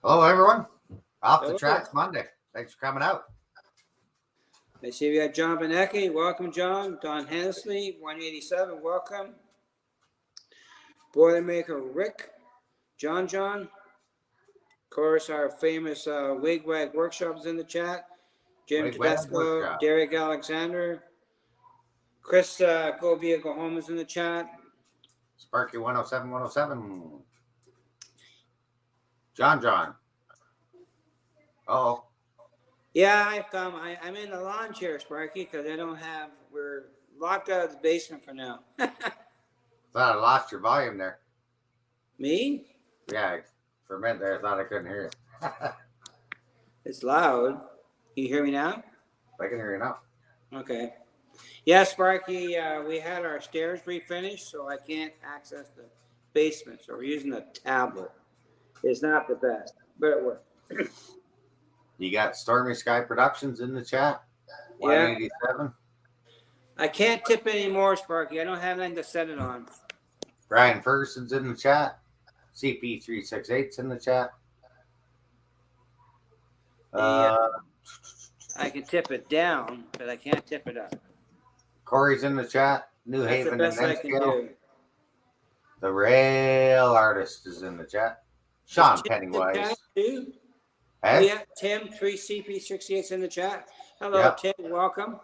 Hello, everyone. Off the Hello. tracks Monday. Thanks for coming out. I see we got John Benecki. Welcome, John. Don Hensley, 187. Welcome. Boilermaker Rick. John. Of course, our famous Wigwag Workshop is in the chat. Jim Wigwag Tedesco, Workshop. Derek Alexander. Chris Go Vehicle Home is in the chat. Sparky 107. John. Oh, Yeah, I'm in the lawn chair, Sparky, because we're locked out of the basement for now. thought I lost your volume there. Me? Yeah, for a minute there, I thought I couldn't hear you. It's loud. Can you hear me now? I can hear you now. Okay. Yeah, Sparky, we had our stairs refinished, so I can't access the basement. So we're using a tablet. It's not the best, but it works. You got Stormy Sky Productions in the chat. Yeah. 187. I can't tip anymore, Sparky. I don't have anything to set it on. Brian Ferguson's in the chat. CP368's in the chat. I can tip it down, but I can't tip it up. Corey's in the chat. New That's Haven the best and I can Nenscale. do. The Rail Artist is in the chat. Sean Is Tim in the Pennywise. chat too? Hey? Oh, yeah, Tim, 3CP68's in the chat. Hello, Yep. Tim. Welcome.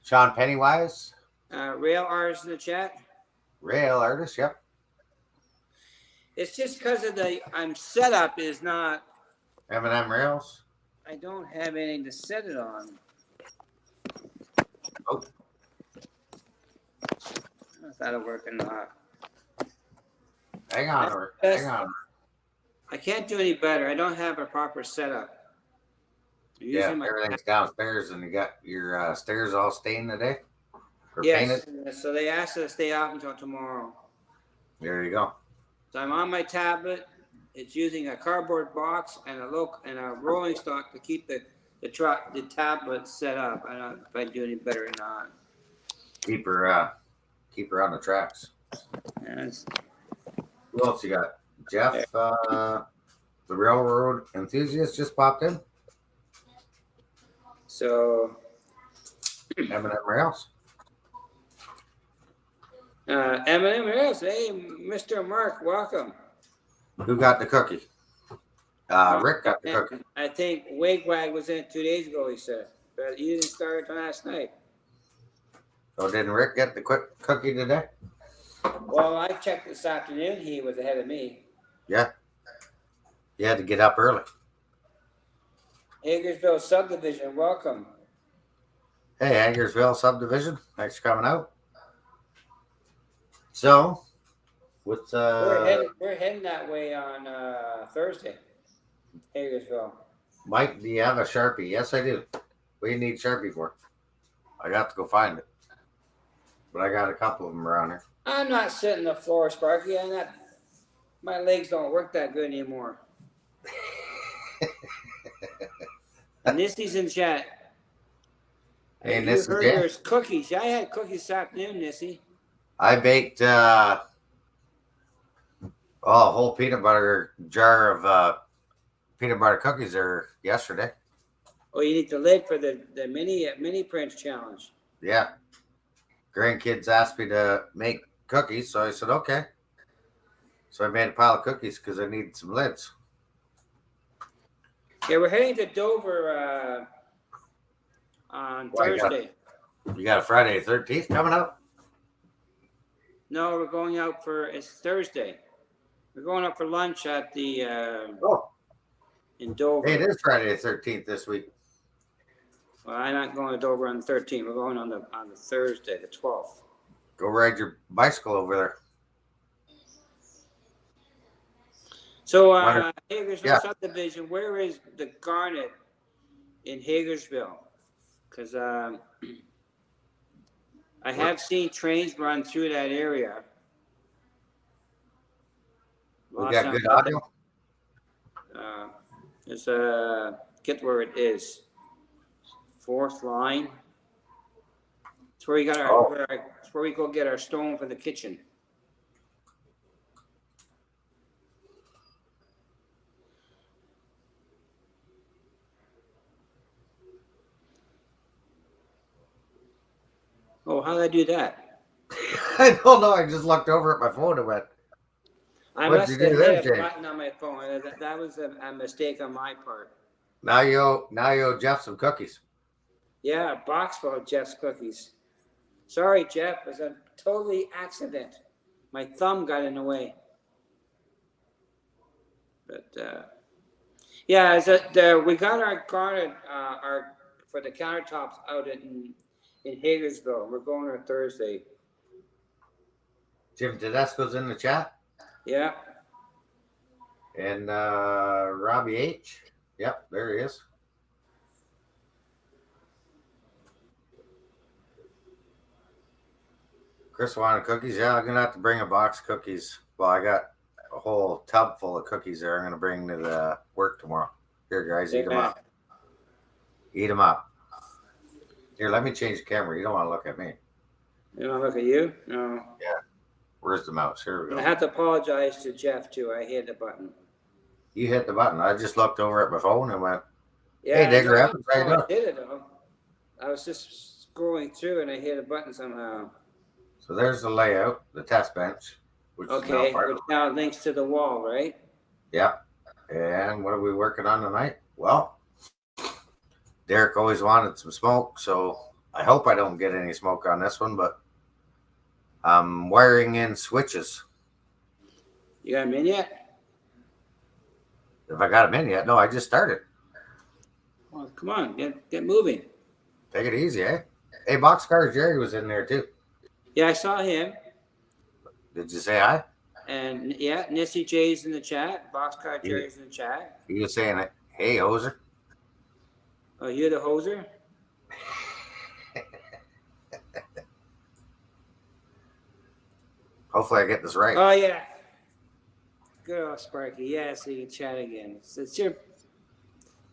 Sean Pennywise. Rail Artist in the chat. Rail Artist, yep. It's just because of I'm set up is not. M&M Rails. I don't have anything to set it on. Oh. If that'll work or not. Hang on. I can't do any better. I don't have a proper setup. Yeah, everything's downstairs and you got your stairs all stained today? Or yes, painted? so they asked us to stay off until tomorrow. There you go. So I'm on my tablet. It's using a cardboard box and a rolling stock to keep the tablet set up. I don't know if I do any better or not. Keep her on the tracks. Yes. Who else you got? Jeff, the railroad enthusiast just popped in. So M&M Rails. M&M Rails. Hey, Mr. Mark, welcome. Who got the cookie? Rick got the cookie. I think Wigwag was in it 2 days ago, he said. But you didn't start it last night. Oh, didn't Rick get the quick cookie today? Well, I checked this afternoon. He was ahead of me. Yeah. You had to get up early. Hagersville Subdivision, welcome. Hey, Hagersville Subdivision. Thanks for coming out. So, what's we're heading that way on Thursday. Hagersville. Mike, do you have a Sharpie? Yes, I do. What do you need Sharpie for? I got to go find it. But I got a couple of them around here. I'm not sitting on the floor, Sparky. My legs don't work that good anymore. Nissy's in chat. Hey, you Nissy, heard there's cookies. I had cookies this afternoon, Nissy. I baked a whole peanut butter jar of peanut butter cookies there yesterday. Oh, you need the lid for the mini Prince challenge. Yeah. Grandkids asked me to make cookies, so I said, okay. So I made a pile of cookies because I needed some lids. Yeah, we're heading to Dover on Thursday. You got a Friday the 13th coming up? No, we're going out it's Thursday. We're going out for lunch at the in Dover. Hey, it is Friday the 13th this week. Well, I'm not going to Dover on the 13th. We're going on the Thursday, the 12th. Go ride your bicycle over there. So, Hagersville Subdivision, where is the Garnet in Hagersville? Because I have seen trains run through that area. We got good audio? Get where it is. Fourth line. It's where we got it's where we go get our stone for the kitchen. Oh, how did I do that? I don't know. I just looked over at my phone and went, I "What'd must you do have there, hit a Jay?" button on my phone. That was a mistake on my part. Now you owe Jeff some cookies. Yeah, a box full of Jeff's cookies. Sorry, Jeff. It was a totally accident. My thumb got in the way. But yeah, we got our garden our for the countertops out in Hagersville. We're going on Thursday. Jim Tedesco's in the chat, Yeah. and Robbie H. Yep, there he is. Chris wanted cookies. Yeah, I'm gonna have to bring a box of cookies. Well, I got a whole tub full of cookies there. I'm gonna bring to the work tomorrow. Here, guys, eat them Yeah. up. Eat them up. Here, let me change the camera. You don't want to look at me. You want to look at you? No. Where's the mouse? Here we I go. have to apologize to Jeff too. I hit the button. You hit the button. I just looked over at my phone and went, Yeah, "Hey, Digger, I how you doing?" did it though. I was just scrolling through and I hit a button somehow. So there's the layout, the test bench, which is Okay, now part which of. now links to the wall, right? Yep. And what are we working on tonight? Well, Derek always wanted some smoke, so I hope I don't get any smoke on this one, but I'm wiring in switches. You got them in yet? If I got them in yet, no, I just started. Well, come on, get moving. Take it easy, eh? Hey, Boxcar Jerry was in there too. Yeah, I saw him. Did you say hi? And yeah, Nissy J's in the chat. Boxcar Jerry's in the chat. He was saying, "Hey, hoser." Oh, you're the hoser? Hopefully I get this right. Oh, yeah. Good old Sparky. Yeah, so you can chat again. It's your...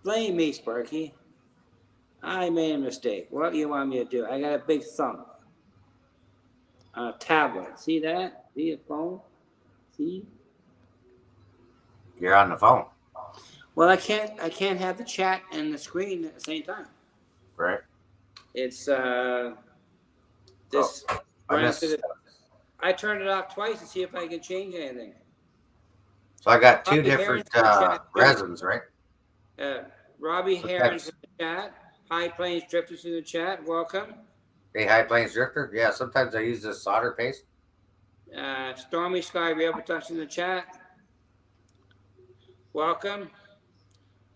Blame me, Sparky. I made a mistake. What do you want me to do? I got a big thumb. On a tablet. See that? See a phone? See? You're on the phone, Well, I can't have the chat and the screen at the same time. right? It's this I missed. I turned it off twice to see if I can change anything. So I got two Robbie different Harris in the chat. resins, right? Robbie So Herons that's- in the chat. High Plains Drifters in the chat. Welcome. Hey, High Plains Drifter. Yeah, sometimes I use this solder paste. Stormy Sky Real Production in the chat. Welcome.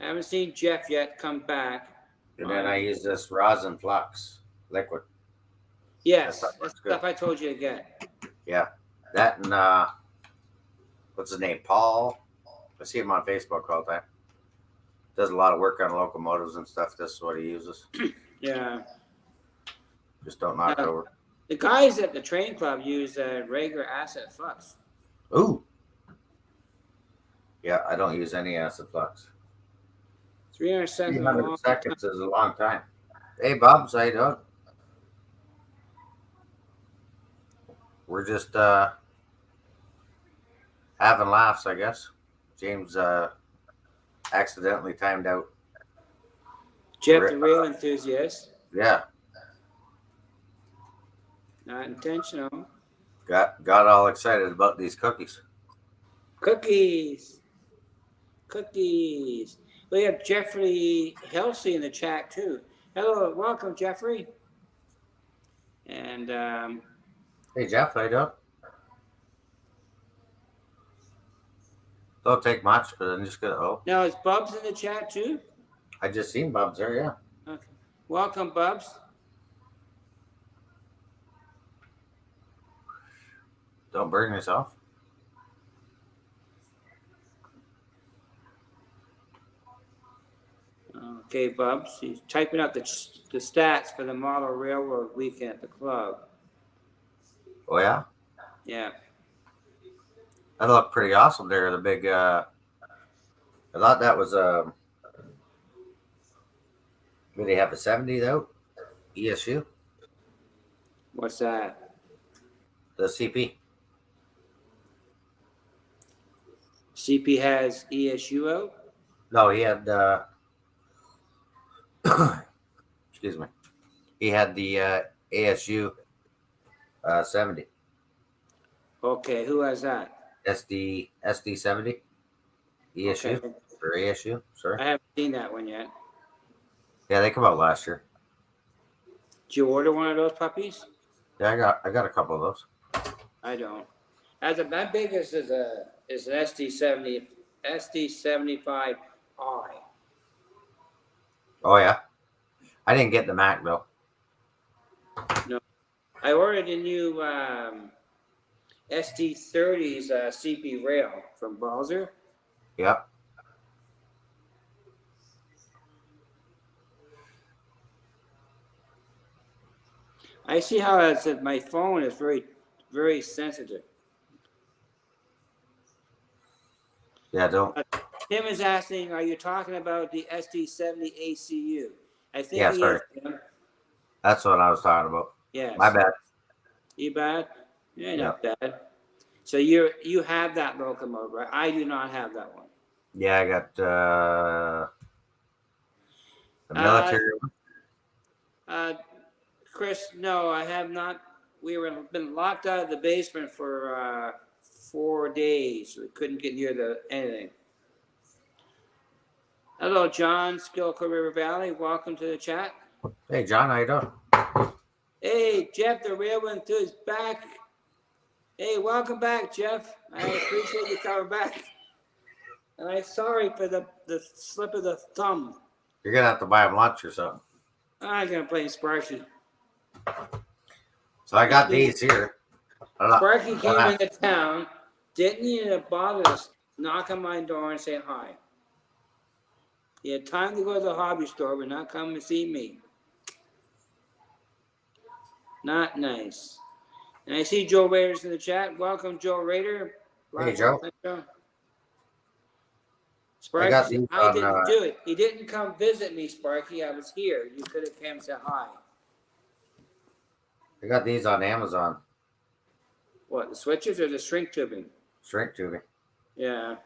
I haven't seen Jeff yet come back. And then I use this rosin flux liquid. Yes, That stuff that's works stuff good. I told you to get. Yeah. That and what's his name? Paul. I see him on Facebook all the time. Does a lot of work on locomotives and stuff. This is what he uses. Yeah. Just don't knock it over. The guys at the train club use regular acid flux. Ooh. Yeah, I don't use any acid flux. 300 seconds. 300 seconds is a long time. Hey, Bob, how you doing? We're just having laughs, I guess. James accidentally timed out. Jeff, the real enthusiast. Yeah, Not intentional. got all excited about these cookies. Cookies. Cookies. We have Jeffrey Helsey in the chat too. Hello, welcome, Jeffrey. And Hey, Jeff, how you doing? Don't take much, but I'm just gonna. now is Bubs in the chat too? I just seen Bubs there. Yeah. Okay. Welcome, Bubs. Don't burn yourself. Okay, Bubs. He's typing up the stats for the model railroad weekend at the club. Oh yeah, Yeah. that looked pretty awesome there. The big. I thought that was Did they have a 70 though? ESU. What's that? The CP. CP has ESU out? No, he had. Excuse me. He had the ASU 70. Okay, who has that? SD 70. ESU Okay, or ASU. Sorry. I haven't seen that one yet. Yeah, they come out last year. Did you order one of those puppies? Yeah, I got a couple of those. I don't. My biggest is an SD 75i. Oh yeah, I didn't get the Mac though. No, I ordered a new SD30s CP rail from Balzer. Yep. I see how it said my phone is very, very sensitive. Yeah, don't. Tim is asking, are you talking about the SD70 ACU? I think Yeah, he sorry. is, Tim. That's what I was talking about. Yes. My bad. You bad? Yeah, Yeah. not bad. So you have that locomotive, right? I do not have that one. Yeah, I got the military one. Chris, no, I have not. We were been locked out of the basement for 4 days. We couldn't get near anything. Hello, John, Skilco River Valley. Welcome to the chat. Hey, John, how you doing? Hey, Jeff, the real one too is back. Hey, welcome back, Jeff. I appreciate you coming back. And I'm sorry for the slip of the thumb. You're gonna have to buy him lunch or something. I'm gonna play Sparky. So I got these here. Sparky came into town, didn't even bother to knock on my door and say hi. He had time to go to the hobby store, but not come and see me. Not nice. And I see Joe Raiders in the chat. Welcome, Joe Raider. Hey, Joe. Sparky, I didn't do it. He didn't come visit me, Sparky. I was here. You could have came and said hi. I got these on Amazon. What, the switches or the shrink tubing? Shrink tubing. Yeah.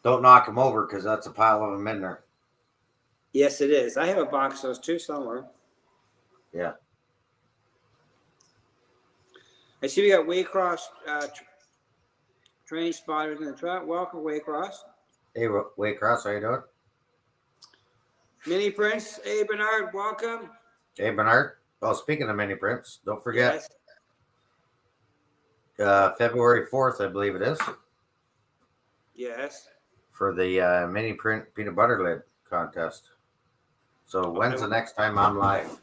Don't knock them over because that's a pile of them in there. Yes, it is. I have a box of those too somewhere. Yeah. I see we got Waycross train spotters in the truck. Welcome, Waycross. Hey, Waycross, how you doing? Mini Prince. Hey, Bernard, welcome. Hey, Bernard. Oh, speaking of mini prints, don't forget February 4th, I believe it is. Yes. For the mini print peanut butter lid contest. So when's the next time I'm live?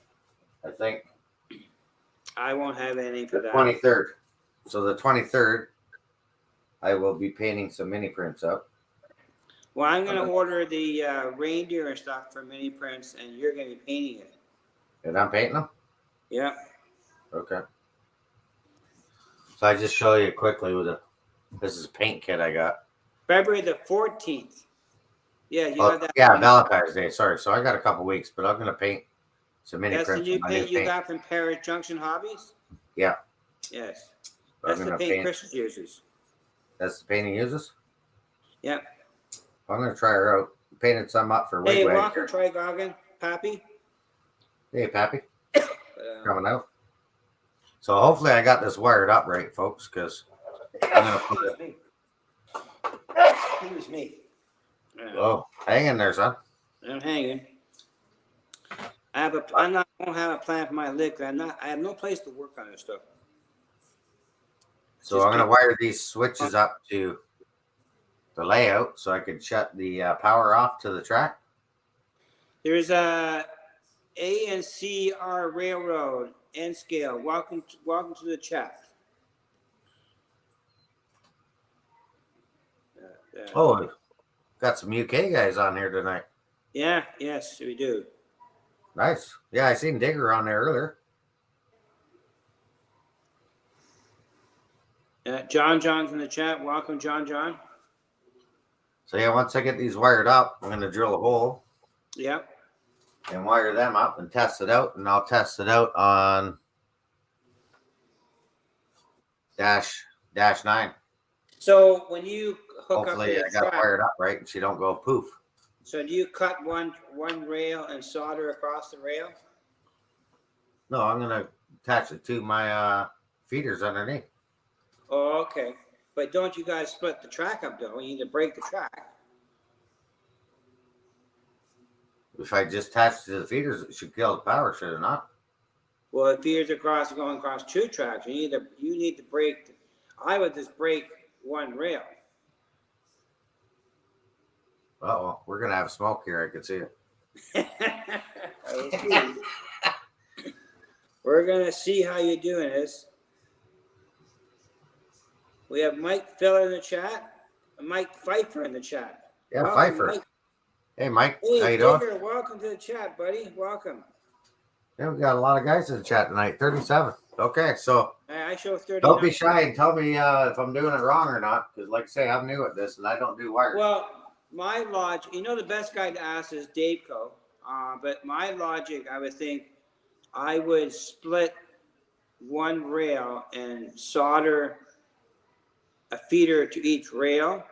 I think I won't have anything for the that. 23rd. So the 23rd, I will be painting some mini prints up. Well, I'm going to order the reindeer and stuff for mini prints, and you're going to be painting it. And I'm painting them? Yeah. Okay. So I just show you quickly with this is a paint kit I got. February the 14th. Yeah, you have that. Yeah, Valentine's Day. Sorry. So I got a couple weeks, but I'm going to paint some mini That's the prints. new paint you got from Paris Junction Hobbies? Yeah. Yes. So That's the paint Chris uses. That's the paint he uses? Yeah. I'm going to try her out. Painted some up for Hey, Wigwag. welcome, Troy Goggin. Pappy. Hey, Pappy. Coming out. So hopefully I got this wired up right, folks, because I'm going to put it. Excuse me. Oh, hang in there, son. I'm hanging. I won't have a plan for my lick. I have no place to work on this stuff. So I'm going to wire these switches up to the layout so I can shut the power off to the track. There's a ANCR Railroad N scale. Welcome to the chat. Oh, got some UK guys on here tonight. Yeah, yes, we do. Nice. Yeah, I seen Digger on there earlier. John's in the chat. Welcome, John. So yeah, once I get these wired up, I'm going to drill a hole. Yep. And wire them up and test it out. And I'll test it out on dash 9. So when you hook hopefully up I got it wired up right and she don't go poof. So do you cut one rail and solder across the rail? No, I'm going to attach it to my feeders underneath. Oh, okay. But don't you guys split the track up though? You need to break the track. If I just attach it to the feeders, it should kill the power, should it not? Well, if feeders are going across two tracks, you need to break. I would just break one rail. Uh-oh, we're gonna have smoke here. I can see it. We're gonna see how you're doing this. We have Mike Filler in the chat, and Mike Pfeiffer in the chat. Yeah, Welcome, Pfeiffer. Mike. Hey, Mike, Hey, how you doing? Digger, welcome to the chat, buddy. Welcome. Yeah, we got a lot of guys in the chat tonight. 37. Okay, so I show 39. don't be shy and tell me if I'm doing it wrong or not, because like I say, I'm new at this and I don't do wires. Well, my logic, the best guy to ask is Daveco. But my logic, I would think, I would split one rail and solder a feeder to each rail.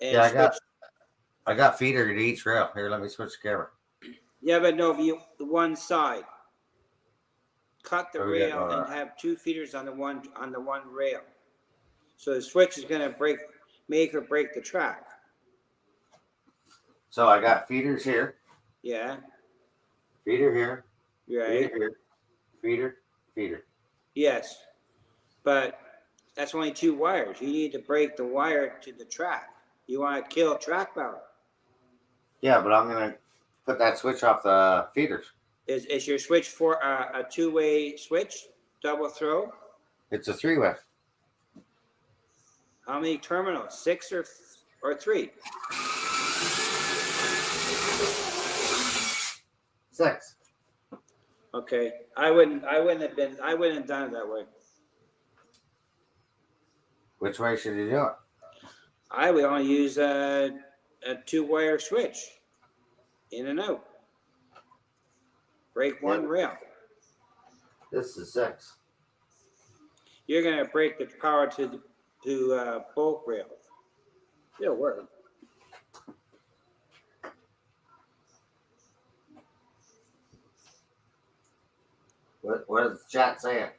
And Yeah, I got feeder to each rail. Here, let me switch the camera. Yeah, but no, the one side. Cut the Oh, rail yeah, and have two feeders on the one rail. So the switch is gonna make or break the track. So I got feeders here, Yeah. feeder here, Right. feeder here, feeder, feeder. Yes. But that's only two wires. You need to break the wire to the track. You want to kill track power. Yeah, but I'm gonna put that switch off the feeders. Is your switch for a two-way switch, double throw? It's a 3-way. How many terminals? 6 or 3? 6. Okay. I wouldn't have done it that way. Which way should you do it? I would only use a two-wire switch, in and out. Break one rail. This is 6. You're gonna break the power to both rails. It'll work. What is the chat saying?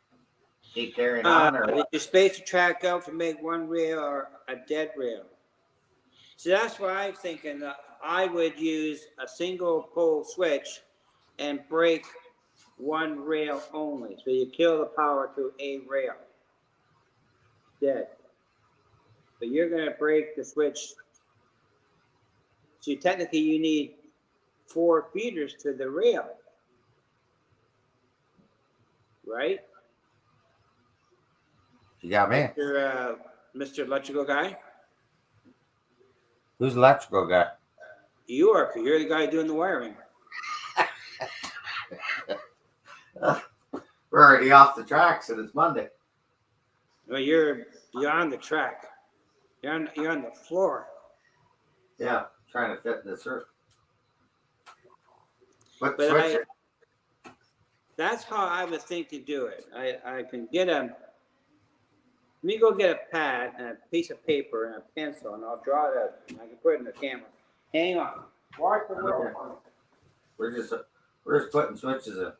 Keep carrying on, or Did what? you space the track out to make one rail or a dead rail? So that's why I'm thinking that I would use a single pole switch and break one rail only. So you kill the power to a rail. Dead. But you're going to break the switch. So technically you need 4 feeders to the rail. Right? You got me. Mr. Electrical Guy? Who's the electrical guy? You are, because you're the guy doing the wiring. We're already off the tracks and it's Monday. Well, you're on the track. You're on the floor. Yeah, trying to fit this through. But But switch it. that's how I would think to do it. I can get let me go get a pad and a piece of paper and a pencil, and I'll draw it out. And I can put it in the camera. Hang on. Watch the Okay. We're just putting switches in.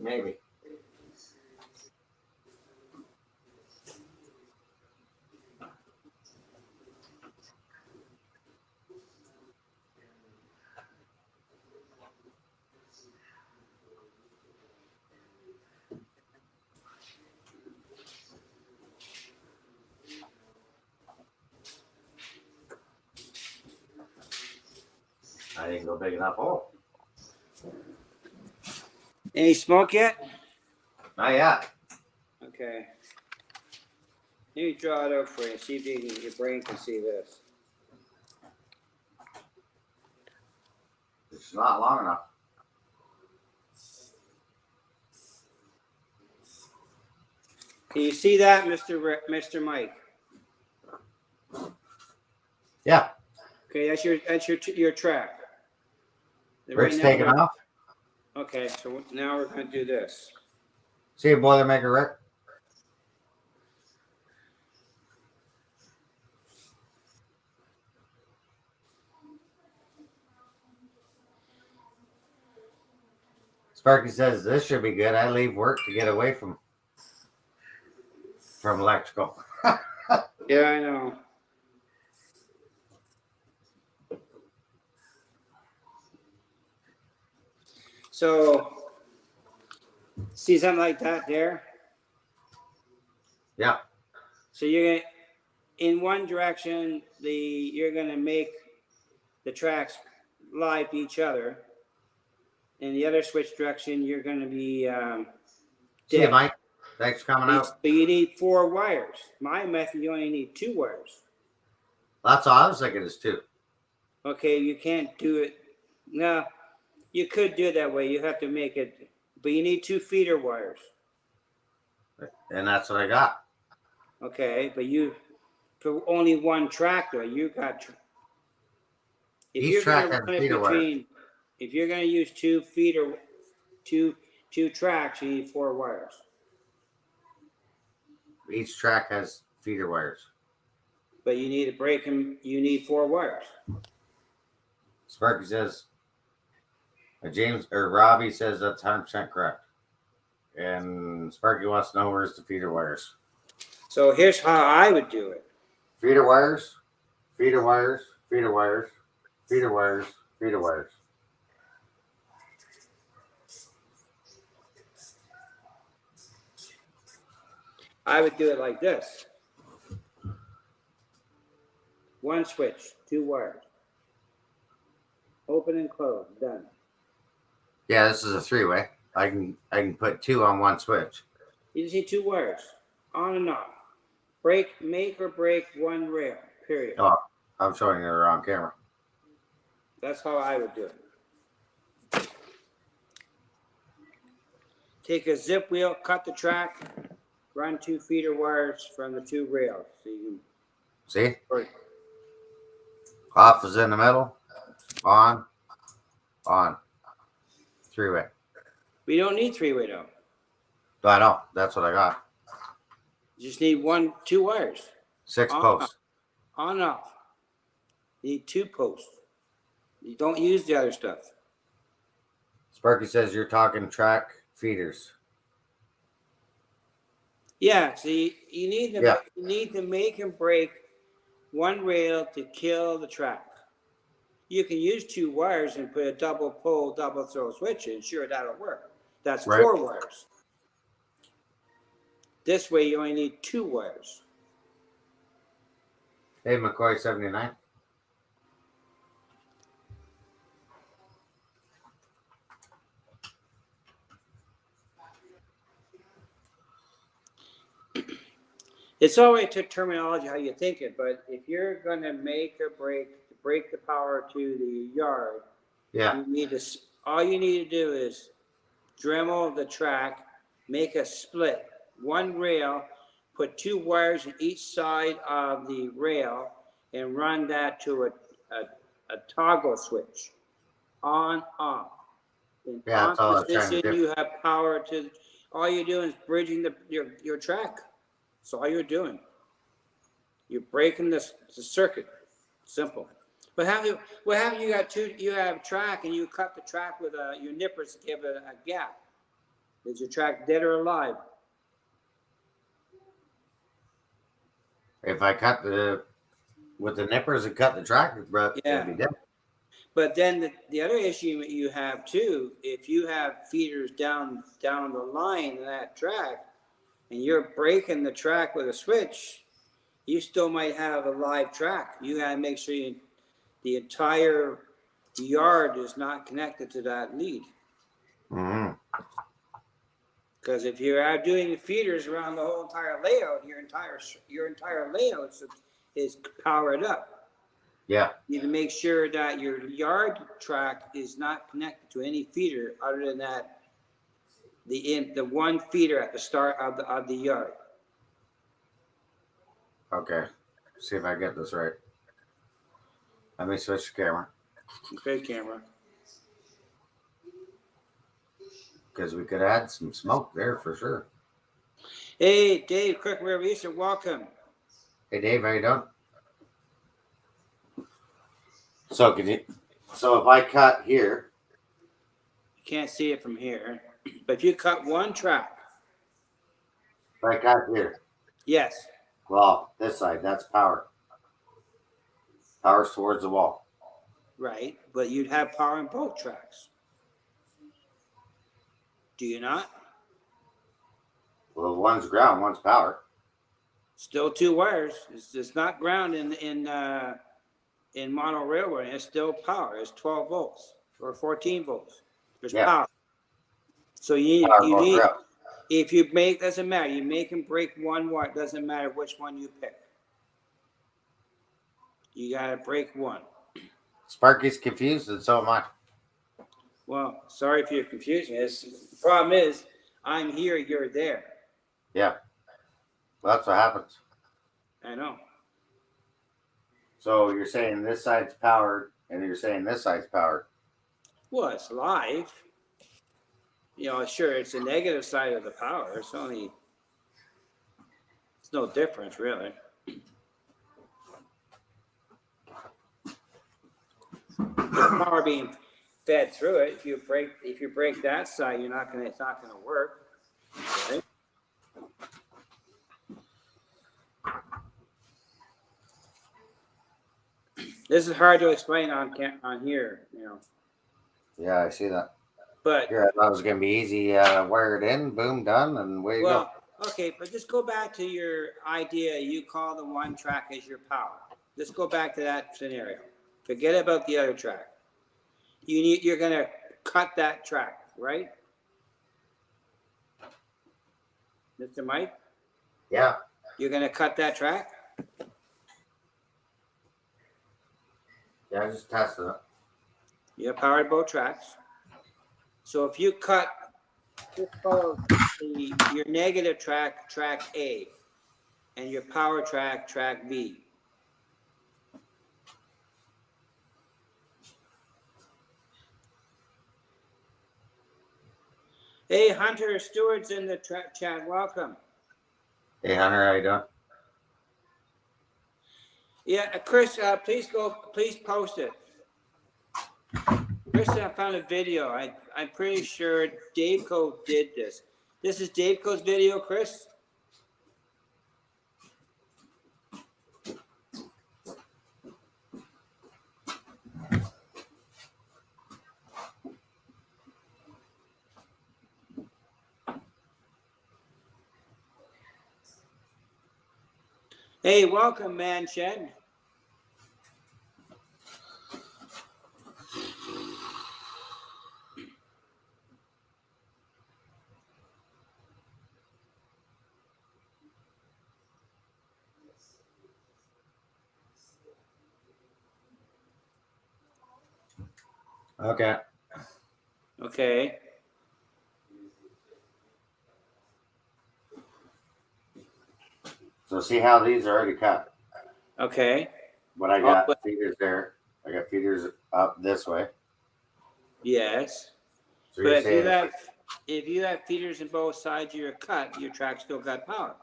Maybe. I didn't go big enough hole. Any smoke yet? Not yet. Okay. Let me draw it out for you. See if your brain can see this. It's not long enough. Can you see that, Mr. Mike? Yeah. Okay, that's your track. Rick's now taking we're- off. Okay, so now we're going to do this. See a Boilermaker, Rick? Sparky says this should be good. I leave work to get away from electrical. Yeah, I know. So, see something like that there? Yeah. So you're going to, in one direction, you're going to make the tracks live to each other. In the other switch direction, you're going to be See you, dead. Mike. Thanks for coming out. So you need 4 wires. My method, you only need 2 wires. That's all I was thinking is 2. Okay, you can't do it. No, you could do it that way. You have to make it, but you need 2 feeder wires. And that's what I got. Okay, but you for only one track though. You got. If Each you're track going to has run it feeder wire. between, if you're going to use 2 feeder, two tracks, you need 4 wires. Each track has feeder wires. But you need to break them. You need 4 wires. Sparky says, James or Robbie says that's 100% correct. And Sparky wants to know where's the feeder wires. So here's how I would do it. Feeder wires, feeder wires, feeder wires, feeder wires, feeder wires. I would do it like this. 1 switch, 2 wires. Open and close, done. Yeah, this is a 3-way. I can put 2 on 1 switch. You just need 2 wires, on and off. Make or break 1 rail, period. Oh, I'm showing you the wrong camera. That's how I would do it. Take a zip wheel, cut the track, run 2 feeder wires from the 2 rails. So you See? can, Off is in the middle. On. 3-way. we don't need 3-way though. I know. That's what I got. You just need 2 wires. 6 On, posts. On and off. You need 2 posts. You don't use the other stuff. Sparky says you're talking track feeders. Yeah, so you need to Yeah. you need to make and break 1 rail to kill the track. You can use 2 wires and put a double pole, double throw switch in. Sure, that'll work. That's Right. 4 wires. This way, you only need 2 wires. Hey, McCoy 79. It's always to terminology how you think it, but if you're going to make or break the power to the yard, Yeah. you need to. All you need to do is Dremel the track, make a split, 1 rail, put 2 wires in each side of the rail, and run that to a toggle switch, on off. In Yeah, that's all I was trying to position, do. you have power to. All you're doing is bridging your track. That's all you're doing. You're breaking the circuit. Simple. But what have you got you have track and you cut the track with your nippers to give it a gap. Is your track dead or alive? If I cut with the nippers and cut the track, bro, Yeah. it'd be dead. But then the other issue you have too, if you have feeders down the line in that track, and you're breaking the track with a switch, you still might have a live track. You got to make sure the entire yard is not connected to that lead. Mm-hmm. Because if you are doing feeders around the whole entire layout, your entire layout is powered up. Yeah. You need to make sure that your yard track is not connected to any feeder other than that the 1 feeder at the start of the yard. Okay. See if I get this right. Let me switch the camera. Okay, camera. because we could add some smoke there for sure. Hey, Dave, Quick River Eastern, welcome. Hey Dave, how you doing? So if I cut here, You can't see it from here, but if you cut one track, if I cut here, yes, well, this side, that's power. Power's towards the wall. right, but you'd have power on both tracks. Do you not? Well, one's ground, one's power. Still two wires. It's not ground in model railroad. It's still power. It's 12 volts or 14 volts. There's power. So you Power need ground. if you make, doesn't matter. You make and break one wire. Doesn't matter which one you pick. You gotta break one. Sparky's confused, and so am I. Well, sorry if you're confusing. The problem is, I'm here, you're there. Yeah. Well, that's what happens. I know. So you're saying this side's powered, and you're saying this side's powered. Well, it's live. Sure, it's the negative side of the power. It's no difference, really. The power being fed through it. If you break that side, it's not gonna work. Right? This is hard to explain on here, Yeah, I see that. But Here, I thought it was gonna be easy. Wire it in, boom, done, and way you go. Okay, but just go back to your idea. You call the one track as your power. Just go back to that scenario. Forget about the other track. You're gonna cut that track, right, Mr. Mike? Yeah. You're gonna cut that track. Yeah, I just tested it. You're powered both tracks. So if you cut, just follow your negative track, track A, and your power track, track B. Hey, Hunter Stewart's in the chat. Welcome. Hey, Hunter, how you doing? Yeah, Chris, please post it. Chris, I found a video. I'm pretty sure Daveco did this. This is Daveco's video, Chris? Hey, welcome, man, Shed. Okay. Okay. So see how these are already cut. Okay. But I got feeders there. I got feeders up this way. Yes. So But if you have feeders in both sides of your cut, your track still got power.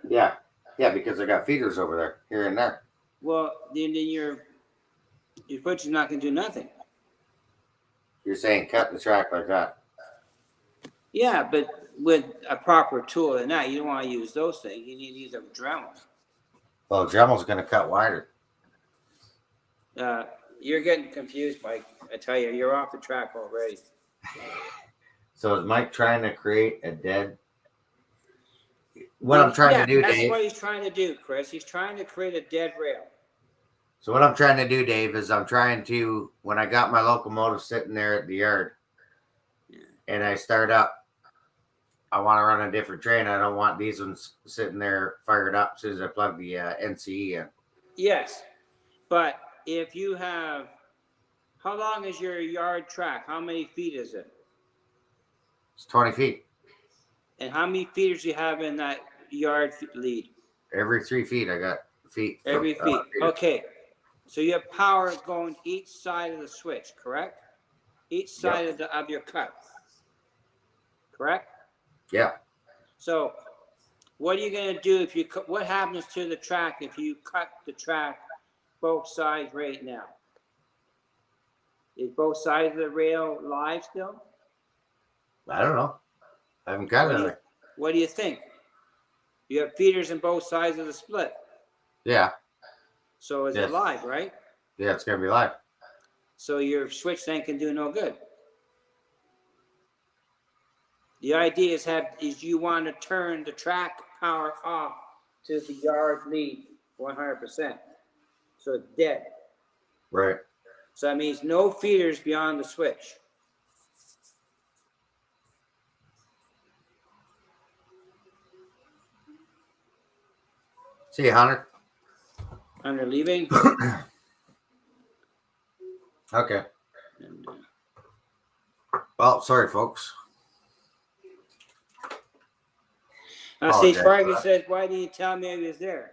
Yeah, because I got feeders over there, here and there. Well, then your foot's not going to do nothing. You're saying cut the track like that. Yeah, but with a proper tool and that, you don't want to use those things. You need to use a Dremel. Well, Dremel's going to cut wider. You're getting confused, Mike. I tell you, you're off the track already. So is Mike trying to create a dead? What I'm trying to do, that's Dave. That's what he's trying to do, Chris. He's trying to create a dead rail. So what I'm trying to do, Dave, is I'm trying to, when I got my locomotive sitting there at the yard, and I start up, I want to run a different train. I don't want these ones sitting there fired up as soon as I plug the NCE in. Yes, but if you have, how long is your yard track? How many feet is it? It's 20 feet. And how many feeders do you have in that yard lead? Every 3 feet, I got feet. Every feet. Okay. So you have power going each side of the switch, correct? each side of your cut. Correct? Yeah. So what are you going to do if you cut? What happens to the track if you cut the track both sides right now? Is both sides of the rail live still? I don't know. I haven't got anything. What do you think? You have feeders in both sides of the split. Yeah. So is it live, right? Yeah, it's going to be live. So your switch then can do no good. The idea is you want to turn the track power off to the yard lead 100%. So it's dead. Right. So that means no feeders beyond the switch. See you, Hunter. Hunter leaving. Okay. Well, sorry, folks. See, Sparky says, why didn't you tell me I was there?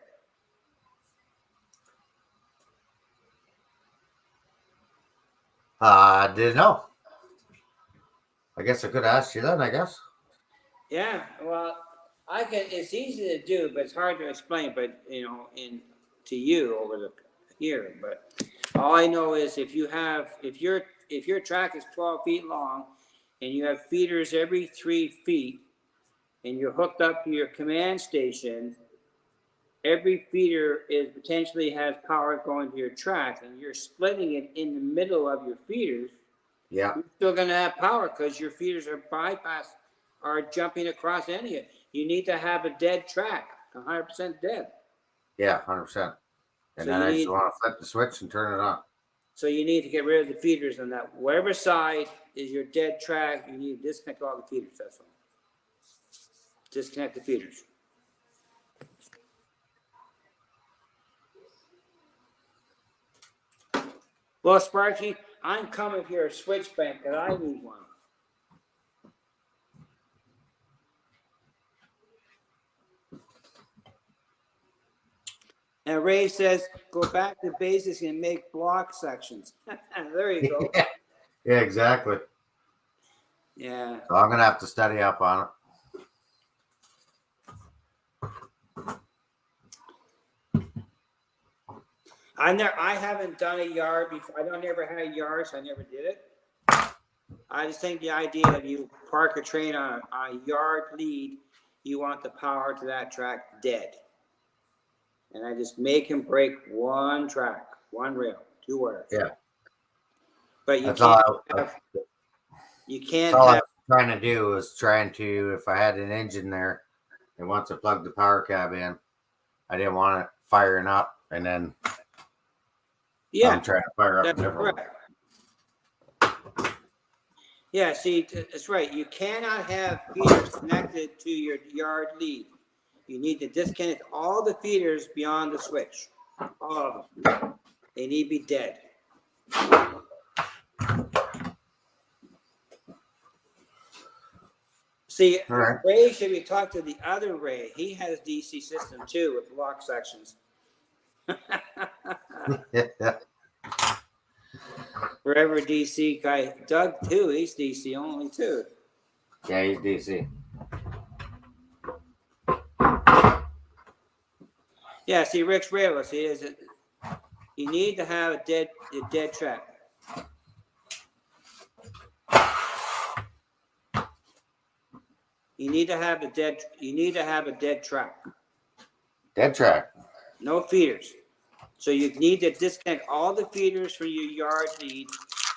I didn't know. I guess I could ask you then, I guess. Yeah, well, it's easy to do, but it's hard to explain, but, to you over the here. But all I know is if your track is 12 feet long and you have feeders every 3 feet and you're hooked up to your command station, every feeder potentially has power going to your track, and you're splitting it in the middle of your feeders. Yeah. You're still going to have power because your feeders are jumping across any of it. You need to have a dead track, 100% dead. Yeah, 100%. And So then I just want to flip the switch and turn it on. So you need to get rid of the feeders on that. Whatever side is your dead track, you need to disconnect all the feeders. That's all. Disconnect the feeders. Well, Sparky, I'm coming for your switch bank because I need one. And Ray says, go back to basics and make block sections. There you go. Yeah, exactly. Yeah. So I'm going to have to study up on it. I haven't done a yard before. I never had a yard, so I never did it. I just think the idea of you park a train on a yard lead, you want the power to that track dead. And I just make him break one track, one rail, 2 wires. Yeah. But you That's can't all have. I was trying to do was if I had an engine there, and once I plugged the power cab in, I didn't want it firing up, and then I'm trying to fire up a different one. Yeah, see, that's right. You cannot have feeders connected to your yard lead. You need to disconnect all the feeders beyond the switch. All of them. They need to be dead. See, right. Ray should be talked to the other Ray. He has DC system too with lock sections. Forever DC guy. Doug too. He's DC only too. Yeah, he's DC. Yeah, see, Rick's rail. See, you need to have a dead track. You need to have a dead track. Dead track. No feeders. So you need to disconnect all the feeders for your yard lead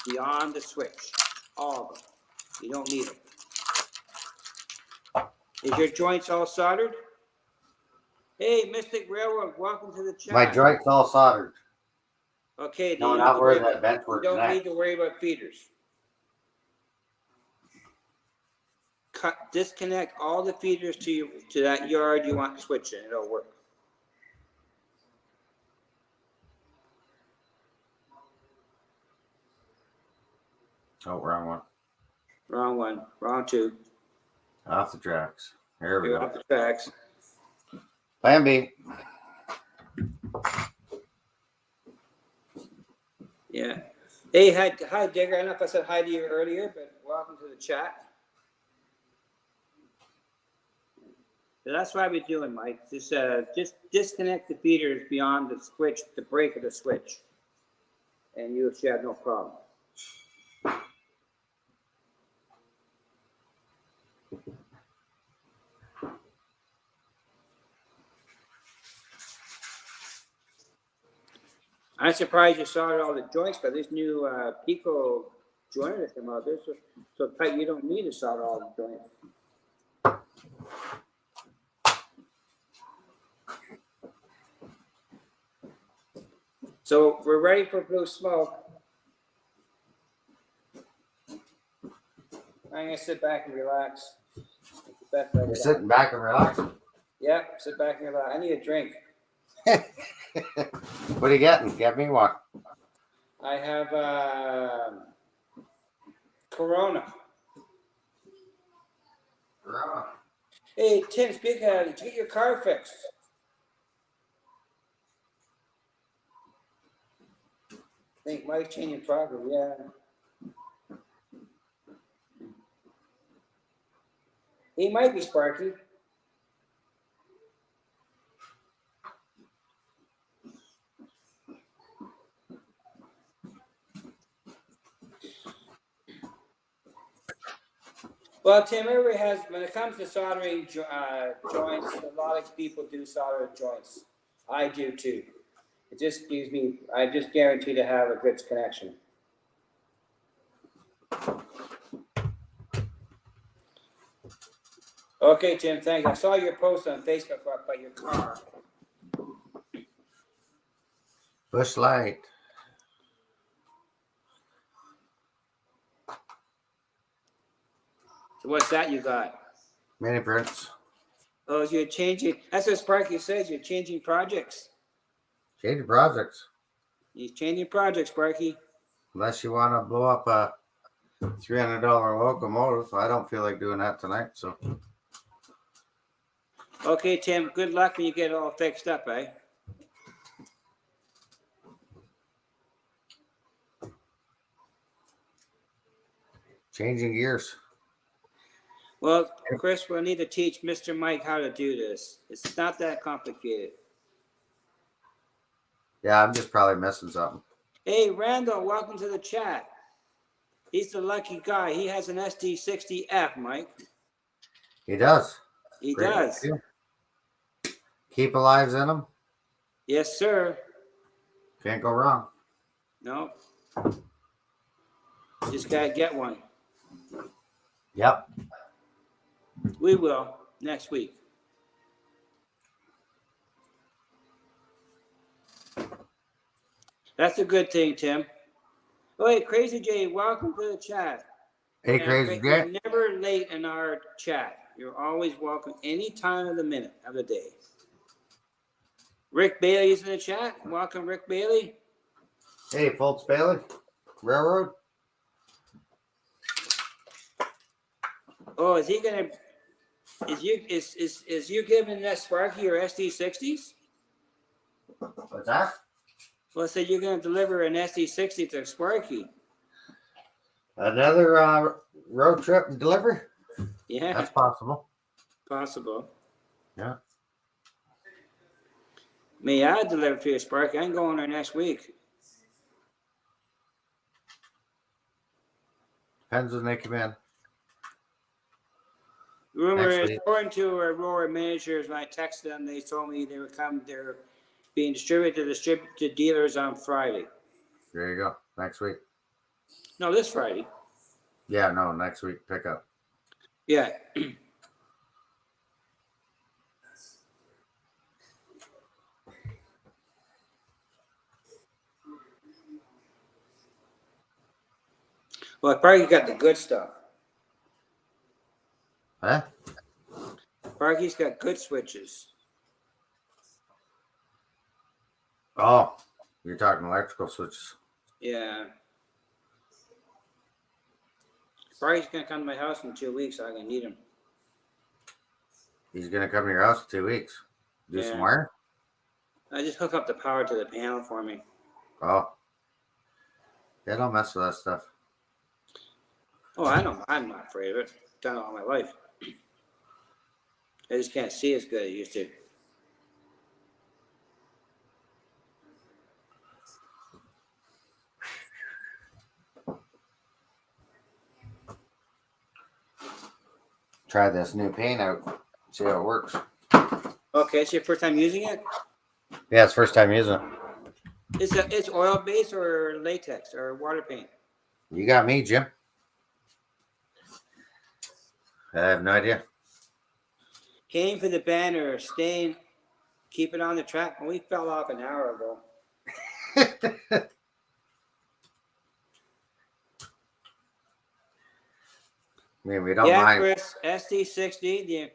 beyond the switch. All of them. You don't need them. Is your joints all soldered? Hey, Mystic Railroad, welcome to the chat. My joints all soldered. Okay. No, not where that vent works. You don't need to worry about feeders. Disconnect all the feeders to that yard you want to switch in. It'll work. Oh, wrong one. Wrong one. Wrong 2. Off the tracks. Here we go. Off the tracks. Plan B. Yeah. Hey, hi, Digger. I don't know if I said hi to you earlier, but welcome to the chat. So that's what I've been doing, Mike. Just disconnect the feeders beyond the switch, the break of the switch, and you should have no problem. I'm surprised you saw all the joints, but this new Pico joiner that came out, this so tight you don't need to solder all the joints. So we're ready for blue smoke. I'm gonna sit back and relax. It's the best I You're can. sitting back and relaxing. Yeah, sit back and relax. I need a drink. What are you getting? Get me one. I have Corona. Hey Tim, speaking of, did you get your car fixed? I think Mike's changing property, yeah. He might be Sparky. Well, Tim, everybody has, when it comes to soldering joints, a lot of people do solder joints. I do too. It just gives me, I just guarantee to have a good connection. Okay, Tim, thanks. I saw your post on Facebook about your car. Bush Light. So what's that you got? Mini prints. Oh, you're changing. That's what Sparky says. You're changing projects. Changing projects. He's changing projects, Sparky. Unless you want to blow up a $300 locomotive. I don't feel like doing that tonight. So. Okay, Tim. Good luck when you get it all fixed up, eh? Changing gears. Well, Chris, we'll need to teach Mr. Mike how to do this. It's not that complicated. Yeah, I'm just probably missing something. Hey, Randall, welcome to the chat. He's the lucky guy. He has an SD60F, Mike. He does. He Great. does. Keep alives in them. Yes, sir. Can't go wrong. No. Just got to get one. Yep. We will next week. That's a good thing, Tim. Oh, hey, Crazy J, welcome to the chat. Hey, Crazy J. You're never late in our chat. You're always welcome any time of the minute of the day. Rick Bailey's in the chat. Welcome, Rick Bailey. Hey, Fultz Bailey. Railroad. Oh, is he gonna? Is you giving that Sparky your SD60s? What's that? Well, so you're gonna deliver an SD60 to Sparky? Another road trip and delivery? Yeah, That's possible. possible. Yeah. May I deliver to you, Sparky? I'm going there next week. Depends when they come in. Rumor Next is, week. according to Aurora managers, when I texted them, they told me they would come. They're being distributed to dealers on Friday. There you go. Next week. No, this Friday. Yeah, no, next week pickup. Yeah. Well, Sparky got the good stuff. Huh? Sparky's got good switches. Oh, you're talking electrical switches. Yeah. Sparky's gonna come to my house in 2 weeks, so I'm gonna need him. He's going to come to your house in 2 weeks. Do Yeah. some wire? I just hook up the power to the panel for me. Oh. Yeah, don't mess with that stuff. Oh, I know. I'm not afraid of it. Done it all my life. I just can't see as good as I used to. Try this new paint out. See how it works. Okay, it's your first time using it? Yeah, it's first time using it. It's oil based or latex or water paint? You got me, Jim. I have no idea. Came for the banner, staying, keep it on the track. Well, we fell off an hour ago. I mean, we don't Yeah, mind. Chris, SD60.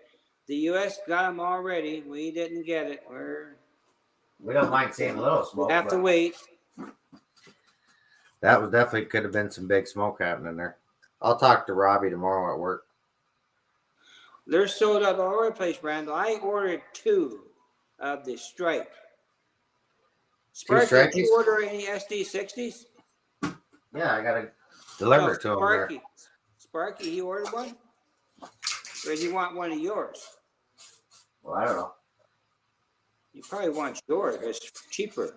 The U.S. got them already. We didn't get it. We don't mind seeing a little smoke. We have to wait. That was definitely could have been some big smoke happening there. I'll talk to Robbie tomorrow at work. They're sold out all over the place, Randall. I ordered 2 of the stripe. Sparky, did you order any SD60s? Yeah, I gotta deliver it to him. There. Sparky, he ordered one? Or does he want one of yours? Well, I don't know. You probably want yours. It's cheaper.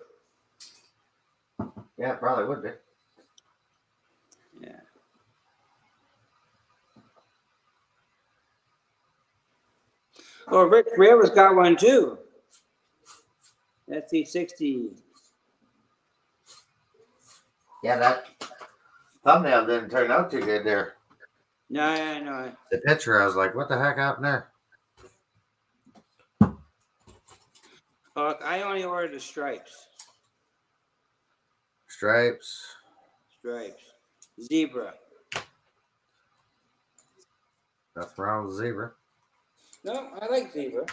Yeah, it probably would be. Yeah. Oh, Rick Rivers got one too. SD60. Yeah, that thumbnail didn't turn out too good there. No. The picture, I was like, what the heck happened there? Oh, I only ordered the stripes. Stripes. Zebra. Nothing wrong with zebra. No, I like zebra.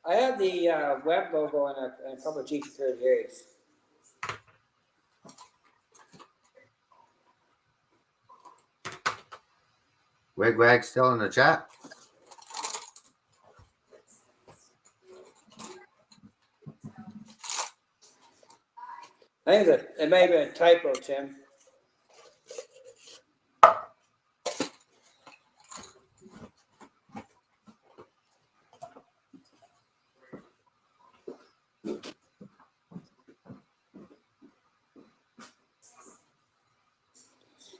I have the web logo in a couple of GT38s. Wigwag still in the chat? I think that it may have been a typo, Tim.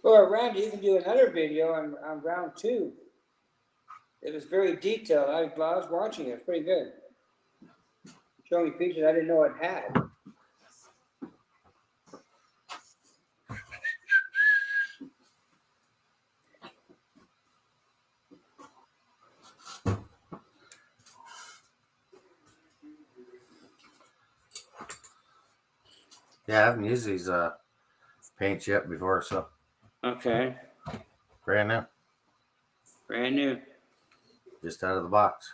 Or Randy, you can do another video on round 2. It was very detailed. I was watching it. It's pretty good. Showing me features I didn't know it had. Yeah, I haven't used these paints yet before, so. Okay. Brand new. Brand new. Just out of the box.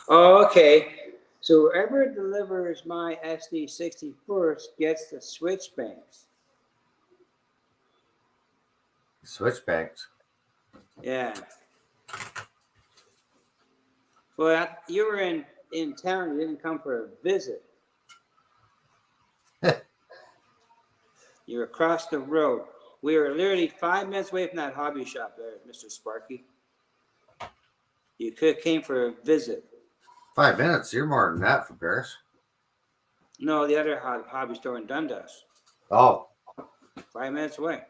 Oh, okay. So whoever delivers my SD60 first gets the switch banks. Switch banks? Yeah. Well, you were in town. You didn't come for a visit. You were across the road. We were literally 5 minutes away from that hobby shop there, Mr. Sparky. You could have came for a visit. 5 minutes? You're more than that for Paris. No, the other hobby store in Dundas. Oh. 5 minutes away.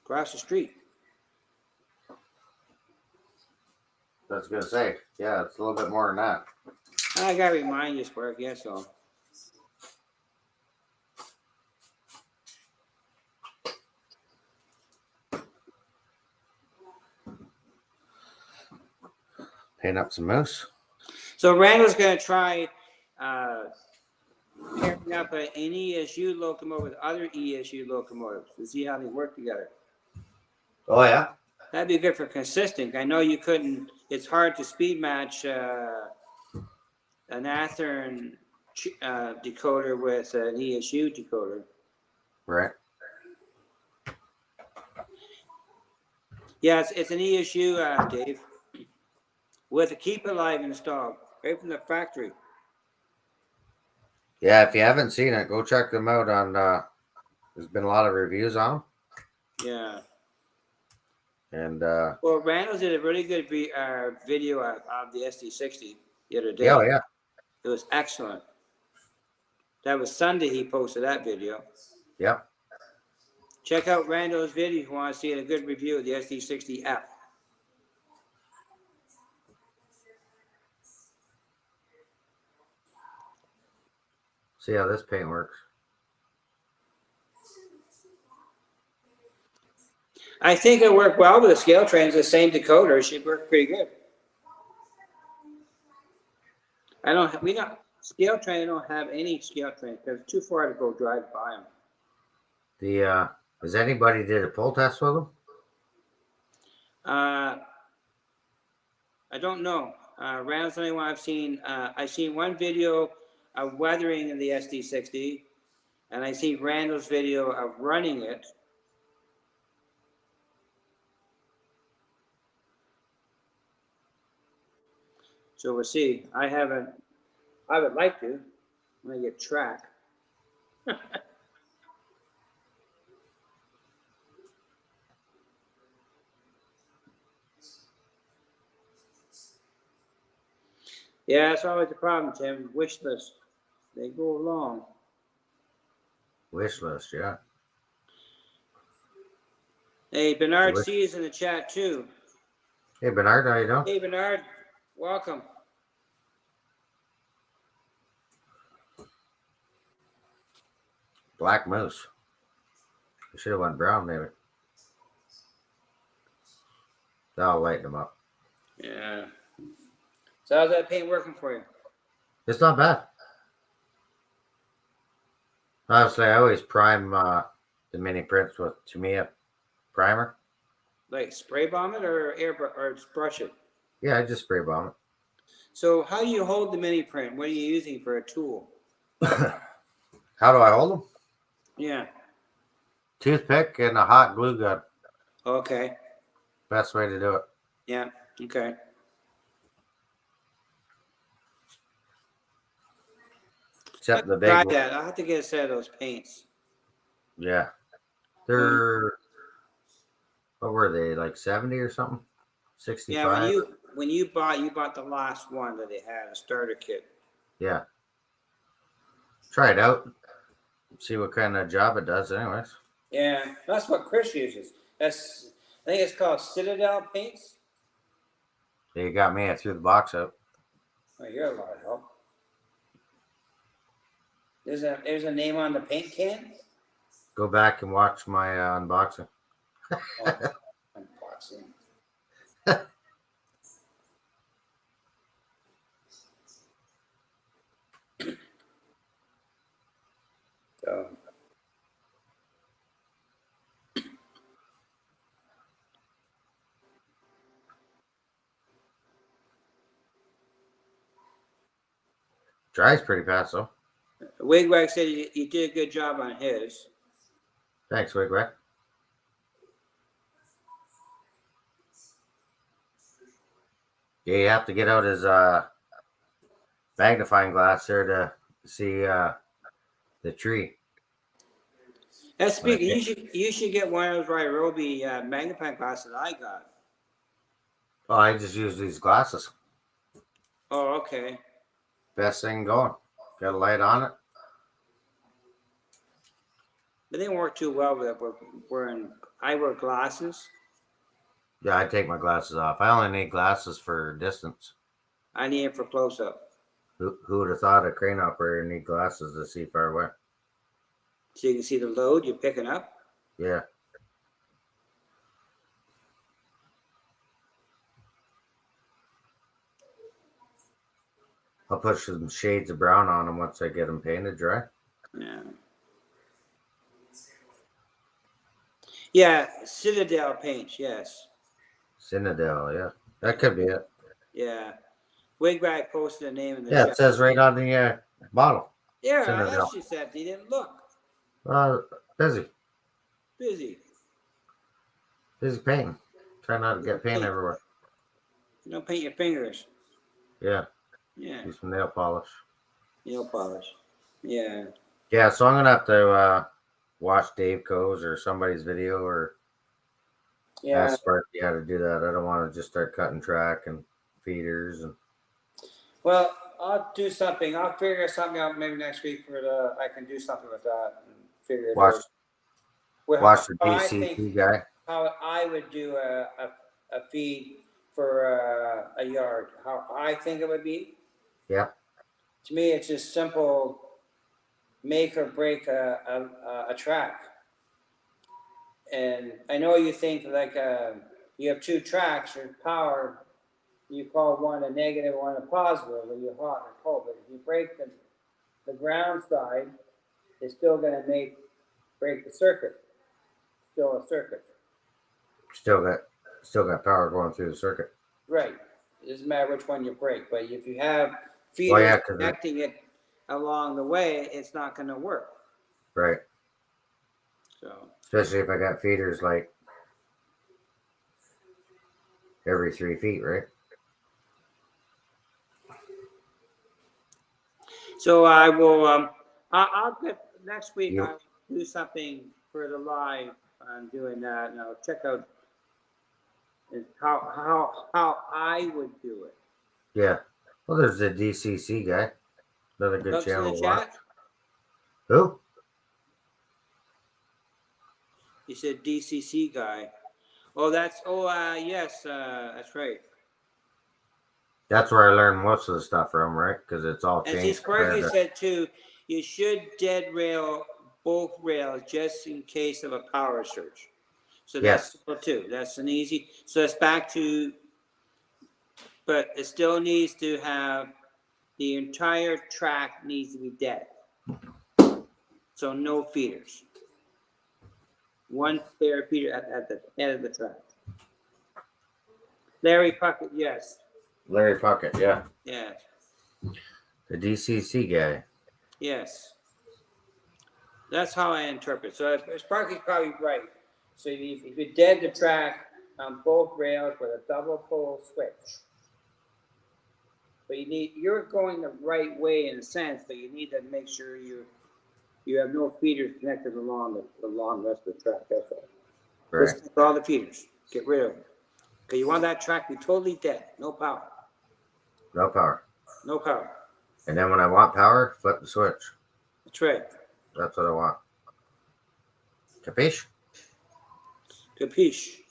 Across the street. I was going to say, yeah, it's a little bit more than that. I got to remind you, Sparky, that's all. Paint up some moose. So Randall's going to try pairing up an ESU locomotive with other ESU locomotives to see how they work together. Oh, yeah? That'd be good for consistent. I know you couldn't, it's hard to speed match an Athearn decoder with an ESU decoder. Right. Yeah, it's an ESU, Dave, with a Keep Alive installed right from the factory. Yeah, if you haven't seen it, go check them out on there's been a lot of reviews on Yeah. them. And Well, Randall's did a really good video of the SD60 the other day. yeah, yeah. It was excellent. That was Sunday he posted that video. Yep. Check out Randall's video if you want to see a good review of the SD60F. See how this paint works. I think it worked well with the scale trains, the same decoder. She worked pretty good. Scale train, I don't have any scale trains because it's too far to go drive by them. Has anybody did a pull test with them? I don't know. Randall's the only one I've seen. I've seen one video of weathering in the SD60, and I see Randall's video of running it. So we'll see. I would like to when I get track. Yeah, that's always the problem, Tim. Wish list. They go long. Wish list, yeah. Hey, Bernard Wish- C is in the chat too. Hey Bernard, how you doing? Hey, Bernard, welcome. Black Moose. I should have went brown, maybe. That'll lighten them up. Yeah. So how's that paint working for you? It's not bad. Honestly, I always prime the mini prints with Tamiya primer. Like spray bomb it or brush it? Yeah, I just spray bomb So how do you hold the mini print? What are you using for a tool? it. How do I hold them? Yeah. Toothpick and a hot glue gun. Okay. Best way to do it. Yeah. Okay. Except the big Try one. that. I'll have to get a set of those paints. Yeah. They're, what were they, like 70 or something? 65? Yeah, when you bought the last one that they had, a starter kit. Yeah. Try it out. See what kind of job it does anyways. Yeah, that's what Chris uses. I think it's called Citadel paints. You got me. I threw the box out. Oh, you're a lot of help. There's a name on the paint can. Go back and watch my unboxing. Oh, unboxing. So. Dries pretty fast though. Wigwag said you did a good job on his. Thanks, Wigwag. Yeah, you have to get out his magnifying glass there to see the tree. That's speaking. You should get one of those Ryobi magnifying glasses I got. Oh, I just use these glasses. Oh, okay. Best thing going. Got a light on it. But they don't work too well with it. I wear glasses. Yeah, I take my glasses off. I only need glasses for distance. I need it for close up. Who would have thought a crane operator need glasses to see far away? So you can see the load you're picking up. Yeah. I'll put some shades of brown on them once I get them painted dry. Yeah. Yeah, Citadel paints, yes. Citadel, yeah. That could be it. Yeah. Wigwag posted the name in the Yeah, chat. it says right on the bottle. Yeah, Citadel. that's just that. He didn't look. Busy. Busy. Busy painting. Try not to get paint everywhere. You don't paint your fingers. Yeah. Yeah. Do some nail polish. Nail polish. Yeah. Yeah, so I'm gonna have to watch Dave Coe's or somebody's video or Yeah. ask Sparky how to do that. I don't want to just start cutting track and feeders and Well, I'll do something. I'll figure something out maybe next week I can do something with that and figure it watch out. Well, watch the how I think DCC guy. how I would do a feed for a yard. How I think it would be. Yeah, To me, it's just simple. Make or break a track. And I know you think like you have two tracks, your power, you call one a negative, one a positive when you're hot or cold. But if you break the ground side, it's still going to break the circuit. Still a circuit. still got power going through the circuit. Right. It doesn't matter which one you break. But if you have Well, feeders yeah, 'cause connecting it along the way, it's not going to work. right. So Especially if I got feeders like every 3 feet, right? So I will. I'll get next week. You- I'll do something for the live on doing that, and I'll check out how I would do it. Yeah. Well, there's the DCC guy. Another good Folks in channel the to watch. chat, Who? you said DCC guy. Oh, yes, that's right. That's where I learned most of the stuff from, right? Because it's all And see, changed. Sparky said too, you should dead rail both rails just in case of a power surge. So that's Yes. simple too. That's an easy. So it's back to, but it still needs to have the entire track needs to be dead. So no feeders. One spare feeder at the end of the track. Larry Puckett, yes. Larry Puckett, yeah. Yes. The DCC guy. Yes. That's how I interpret. So Sparky's probably right. So if you dead the track on both rails with a double pole switch. But you're going the right way in a sense, but you need to make sure you have no feeders connected along the long rest of the track. That's all. Right. Disconnect all the feeders. Get rid of them. Because you want that track to be totally dead. No power. No power. No power. And then when I want power, flip the switch. That's right. That's what I want. Capiche? Capiche.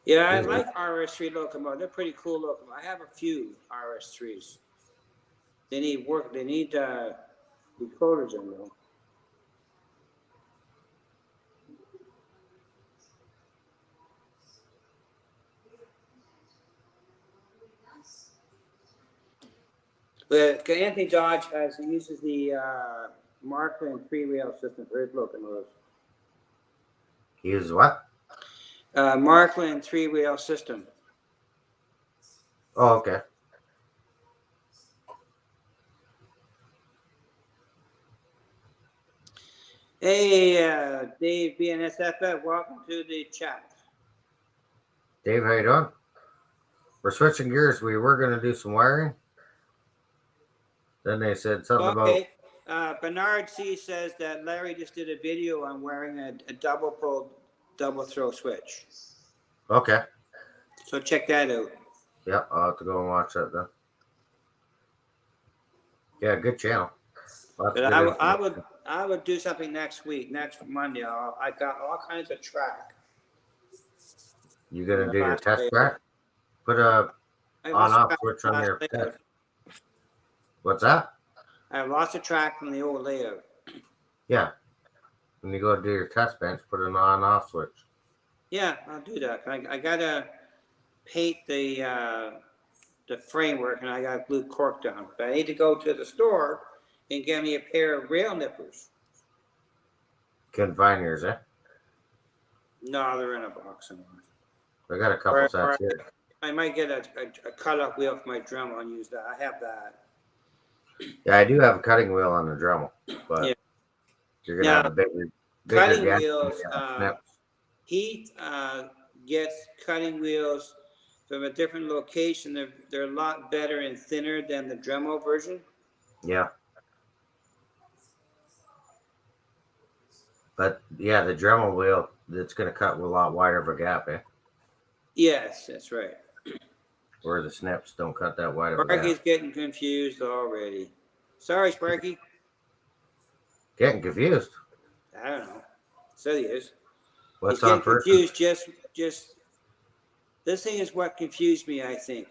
Yeah, I like RS3 locomotives. They're pretty cool locomotives. I have a few RS3s. They need work. They need recorders in them. But Anthony Dodge uses the Markland 3-rail system for his locomotives. He uses what? Markland 3-rail system. Oh, okay. Hey, Dave BNSFF, welcome to the chat. Dave, how you doing? We're switching gears. We were going to do some wiring. Then they said something Okay. Bernard C says that Larry just did a video on wearing a double pole, double throw switch. about. Okay. So check that out. Yeah, I'll have to go and watch that then. Yeah, good channel. But I would do something next week, next Monday. I got all kinds of track. You gonna do your test track? Put a on-off switch on your test. What's that? I have lots of track from the old layout. Yeah. When you go do your test bench, put an on-off switch. Yeah, I'll do that. I gotta paint the framework, and I gotta glue cork down. But I need to go to the store and get me a pair of rail nippers. Couldn't find yours, eh? No, they're in a box somewhere. I got a couple Or- sets here. I might get a cut-off wheel for my Dremel and use that. I have that. Yeah, I do have a cutting wheel on the Dremel, but Yeah. you're gonna have a bigger Cutting gap. wheels. Yeah, He gets cutting wheels from a different location. They're a lot better and thinner than the Dremel version. Yeah. But yeah, the Dremel wheel, it's going to cut with a lot wider of a gap, eh? Yes, that's right. Where the snips don't cut that wide of a Sparky's gap. getting confused already. Sorry, Sparky. Getting confused. I don't know. So he is. He's What's on getting first? confused. Just this thing is what confused me, I think.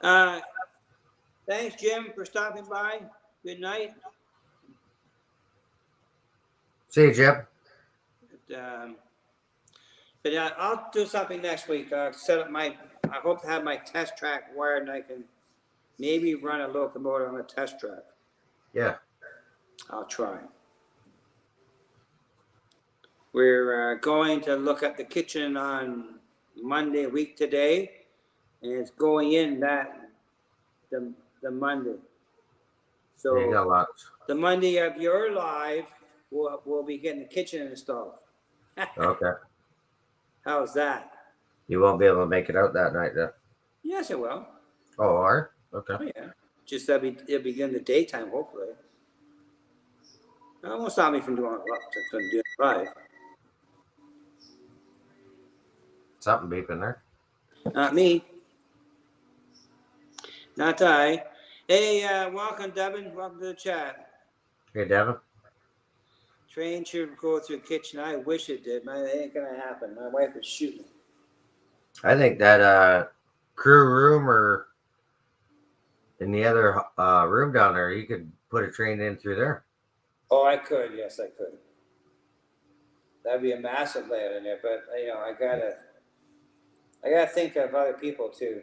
Thanks, Jim, for stopping by. Good night. See you, Jim. But I'll do something next week. Set up my. I hope to have my test track wired, and I can maybe run a locomotive on the test track. Yeah. I'll try. We're going to look at the kitchen on Monday, a week today, and it's going in that the Monday. So You got lots. the Monday of your live, we'll be getting the kitchen installed. Okay. How's that? You won't be able to make it out that night, then. Yes, it will. Oh, all right. Okay. Oh yeah. Just it'll be in the daytime, hopefully. It won't stop me from doing it live. Something beeping there. Not me. Not I. Hey, welcome, Devin. Welcome to the chat. Hey, Devin. Train should go through the kitchen. I wish it did. Man, it ain't gonna happen. My wife is shooting. I think that crew room or in the other room down there, you could put a train in through there. Oh, I could. Yes, I could. That'd be a massive layout in there. But I gotta think of other people too.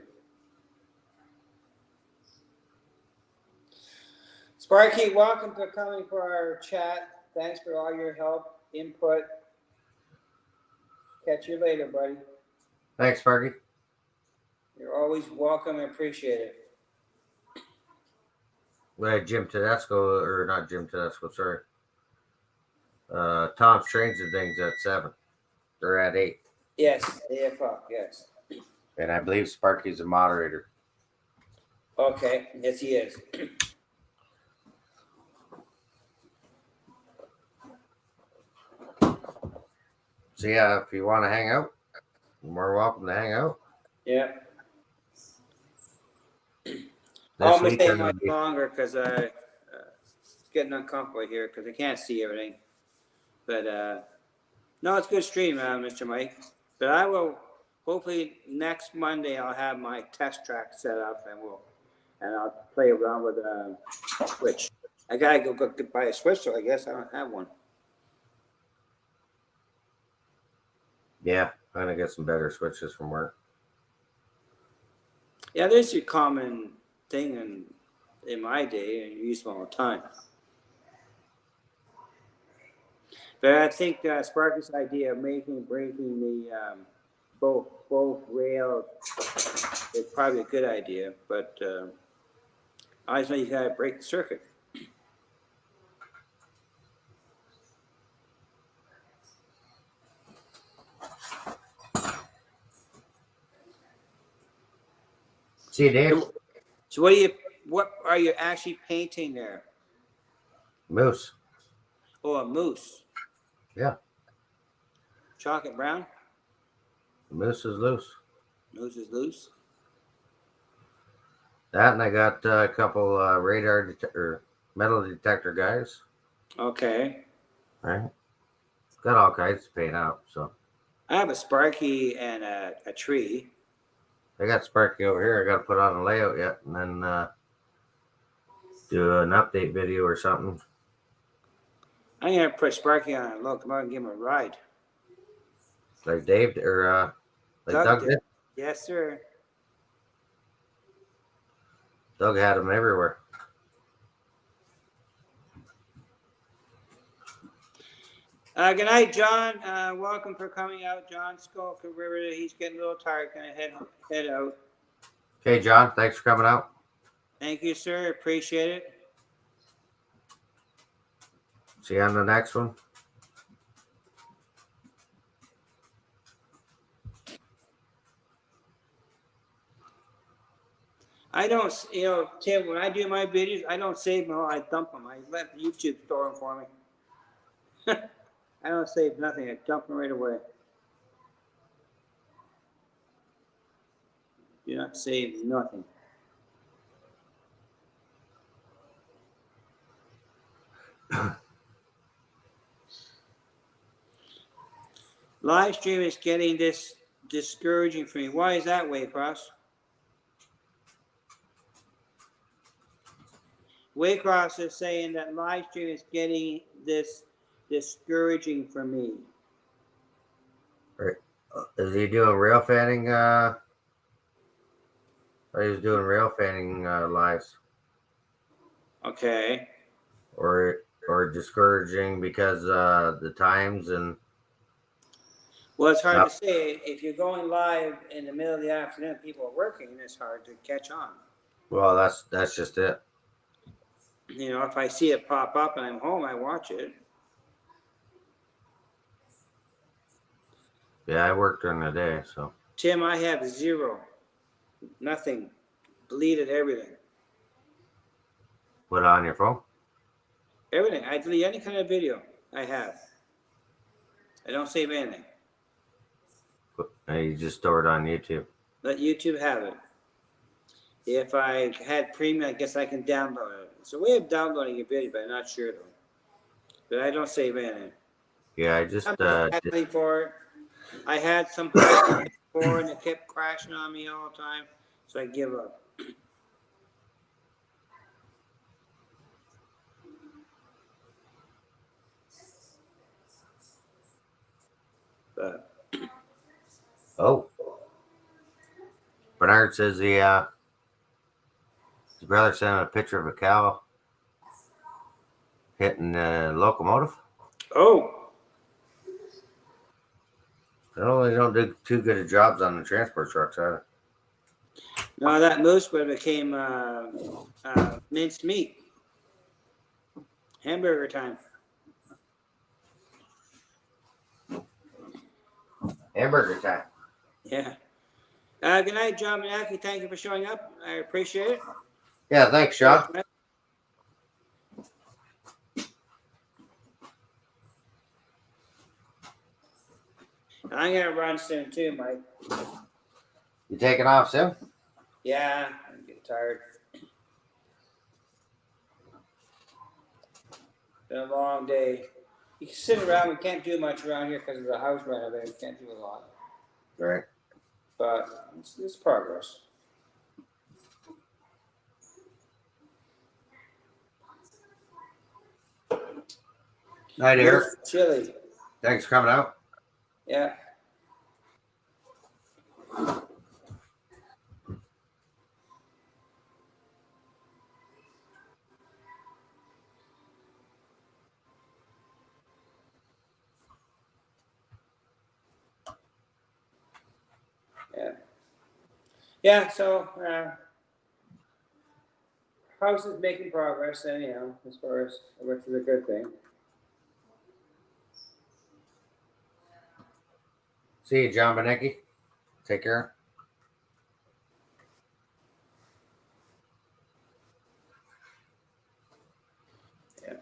Sparky, welcome for coming for our chat. Thanks for all your help, input. Catch you later, buddy. Thanks, Sparky. You're always welcome and appreciate it. We had Jim Tedesco, or not Jim Tedesco, sorry. Tom Strange and things at 7. They're at 8. Yes, 8 o'clock, yes. And I believe Sparky's a moderator. Okay, yes, he is. So yeah, if you want to hang out, you're more welcome to hang out. Yeah. This I'll stay weekend much will be- longer because it's getting uncomfortable here because I can't see everything. But no, it's a good stream, Mr. Mike. But I will hopefully next Monday I'll have my test track set up and I'll play around with a switch. I gotta go buy a switch, so I guess I don't have one. Yeah, I'm gonna get some better switches from work. Yeah, there's a common thing in my day, and you use them all the time. But I think Sparky's idea of breaking the both rails is probably a good idea. But I just know you got to break the circuit. See you, Dave. So what are you actually painting there? Moose. Oh, a moose. Yeah. Chocolate brown? The moose is loose. Moose is loose. That, and I got a couple radar or metal detector guys. Okay. Right. Got all kinds to paint out. So I have a Sparky and a tree. I got Sparky over here. I got to put on a layout yet, and then do an update video or something. I'm gonna put Sparky on a locomotive and give him a ride. Like Dave or like Doug did. Yes, sir. Doug had them everywhere. Good night, John. Welcome for coming out, John Skulk River. He's getting a little tired. Gonna head out. Okay, John. Thanks for coming out. Thank you, sir. Appreciate it. See you on the next one. I don't, Tim, when I do my videos, I don't save them all. I dump them. I let YouTube store them for me. I don't save nothing. I dump them right away. Do not save nothing. Live stream is getting this discouraging for me. Why is that, Waycross? Waycross is saying that live stream is getting this discouraging for me. Is he doing rail fanning? He was doing rail fanning lives, Okay. or discouraging because the times and. Well, it's hard to say. If you're going live in the middle of the afternoon, people are working, it's hard to catch on. Well, that's just it. If I see it pop up and I'm home, I watch it. Yeah, I work during the day, so. Tim, I have zero. Nothing. Deleted everything. Put it on your phone? Everything. I delete any kind of video I have. I don't save anything. You just store it on YouTube. Let YouTube have it. If I had premium, I guess I can download it. It's a way of downloading a video, but I'm not sure though. But I don't save anything. Yeah, I just I'm for it. I had some before and it kept crashing on me all the time, so I give up. But oh, Bernard says his brother sent him a picture of a cow hitting the locomotive. oh, They don't do too good of jobs on the transport trucks either. no, that moose would have became minced meat. Hamburger time. Hamburger time. Yeah. Good night, John Manaki. Thank you for showing up. I appreciate it. Yeah, thanks, Sean. I'm gonna run soon too, Mike. You taking off soon? Yeah, I'm getting tired. Been a long day. You can sit around. We can't do much around here because of the house renovation. Can't do a lot. Right. But it's progress. Night, Eric. Chili. Thanks for coming out. Yeah. Yeah. Yeah, so house is making progress anyhow, as far as which is a good thing. See you, John Benecki. Take care. Yeah.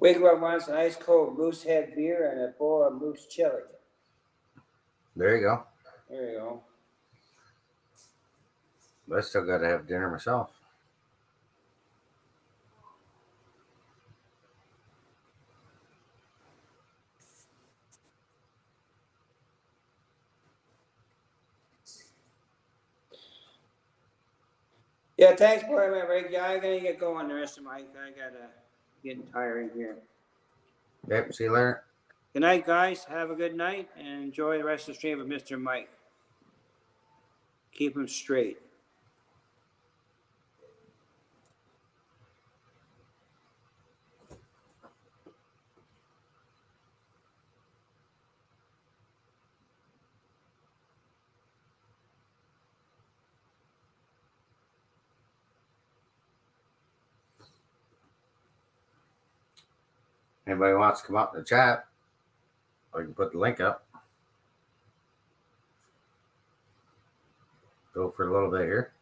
Wake up wants an ice cold moose head beer and a bowl of moose chili. There you go. There you go. But I still got to have dinner myself. Yeah, thanks, boy, man. Rick. Yeah, I gotta get going the rest of my. I gotta getting tiring here. Yep. See you later. Good night, guys. Have a good night and enjoy the rest of the stream with Mr. Mike. Keep him straight. Anybody wants to come up in the chat, I can put the link up. Go for a little bit here.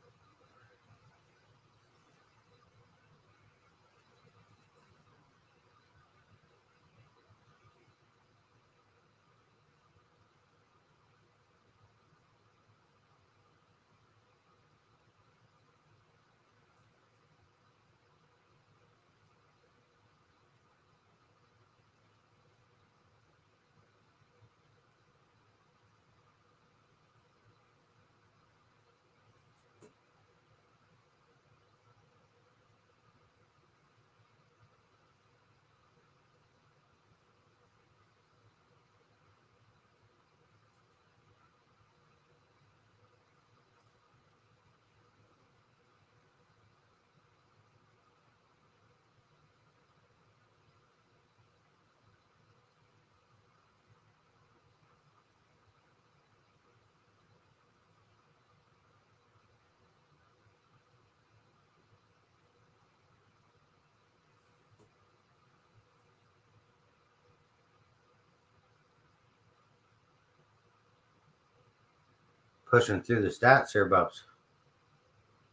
Pushing through the stats here, Bubs.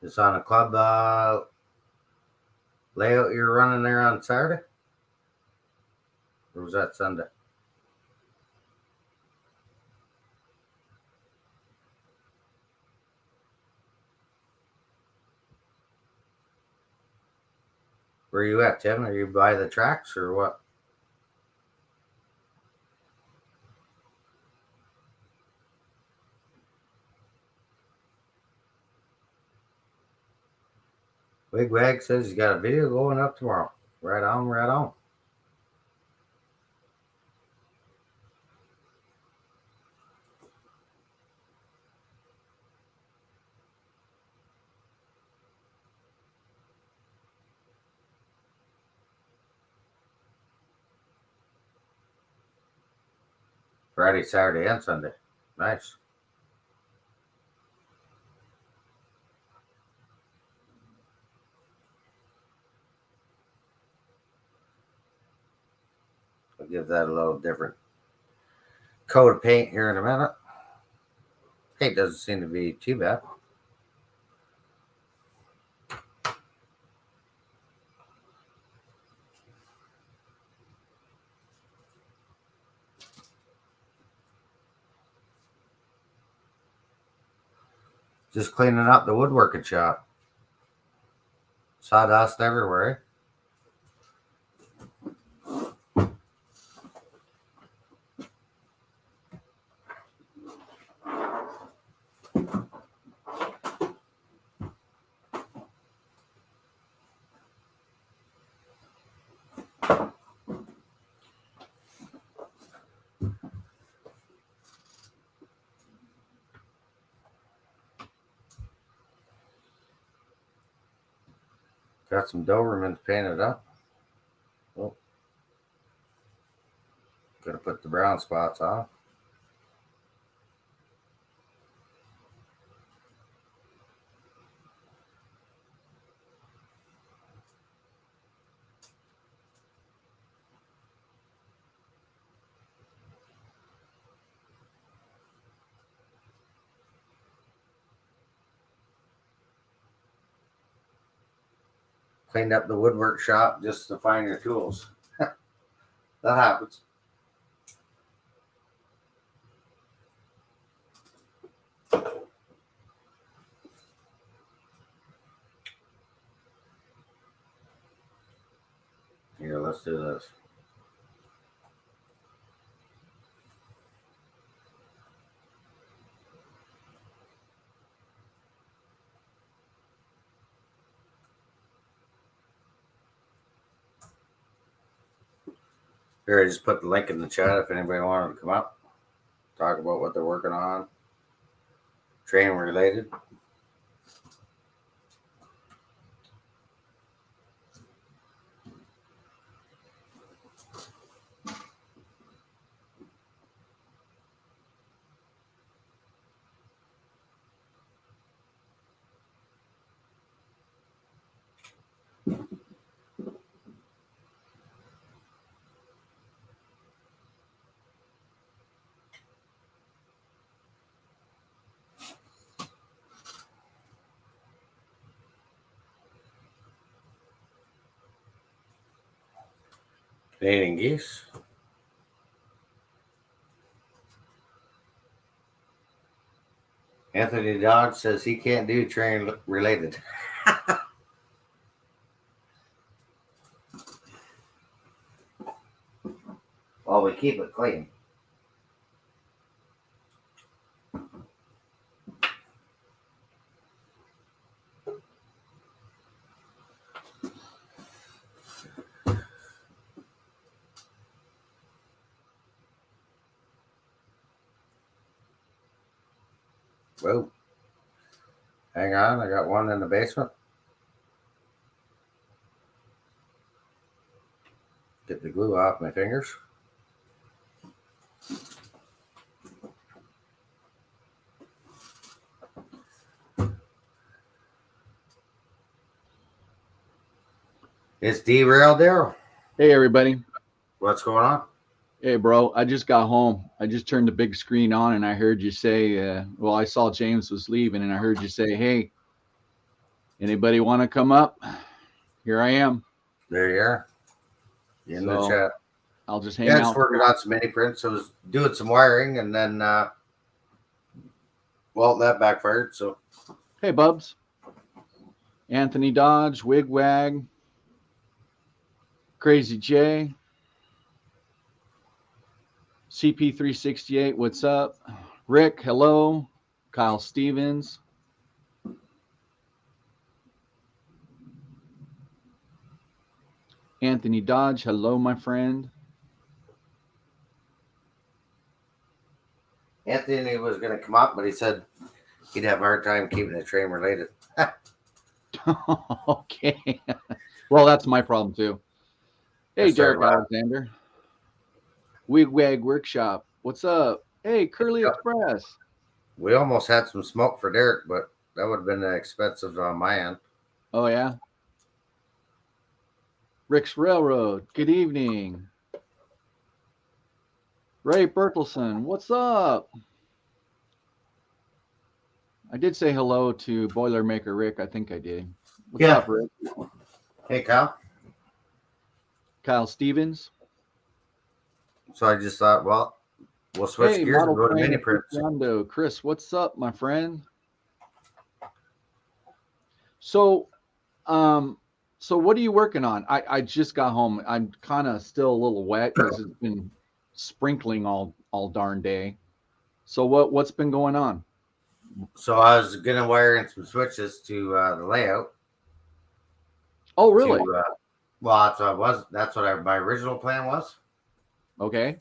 It's on a club layout you're running there on Saturday? Or was that Sunday? Where are you at, Tim? Are you by the tracks or what? Wigwag says he's got a video going up tomorrow. Right on, right on. Friday, Saturday, and Sunday. Nice. I'll give that a little different coat of paint here in a minute. Paint doesn't seem to be too bad. Just cleaning up the woodworking shop. Sawdust everywhere. Got some Dobermans painted up. Oh. Gonna put the brown spots on. Cleaned up the woodwork shop just to find your tools. That happens. Here, let's do this. Here, I just put the link in the chat if anybody wanted to come up, talk about what they're working on, training related. Canadian geese. Anthony Dodge says he can't do train related. Well, we keep it clean. Whoa. Hang on, I got one in the basement. Get the glue off my fingers. It's derailed, Daryl. Hey, everybody. What's going on? Hey, bro. I just got home. I just turned the big screen on and I heard you say, well, I saw James was leaving and I heard you say, hey, anybody want to come up? Here I am. There you are. In the So, chat. I'll just hang Yeah, out. just working on some mini prints. I was doing some wiring and then, well, that backfired. So, Hey, Bubs. Anthony Dodge, Wigwag, Crazy J, CP368, what's up? Rick, hello. Kyle Stevens. Anthony Dodge, hello, my friend. Anthony was going to come up, but he said he'd have a hard time keeping the train related. Okay. Well, that's my problem too. Hey, Yes, sir, Derek Rob. Alexander. Wigwag Workshop. What's up? Hey, Curly Yep. Express. We almost had some smoke for Derek, but that would have been expensive on my end. Oh, yeah. Rick's Railroad. Good evening. Ray Berkelson. What's up? I did say hello to Boilermaker Rick. I think I did. What's Yeah. up, Rick? Hey, Kyle. Kyle Stevens. So I just thought, well, we'll switch Hey, gears and Model go to Train mini prints. Aficionado. Chris, what's up, my friend? So what are you working on? I just got home. I'm kind of still a little wet because it's been sprinkling all darn day. So what's been going on? So I was gonna wire in some switches to the layout. Oh, really? Well, that's what I was. That's what my original plan was. Okay.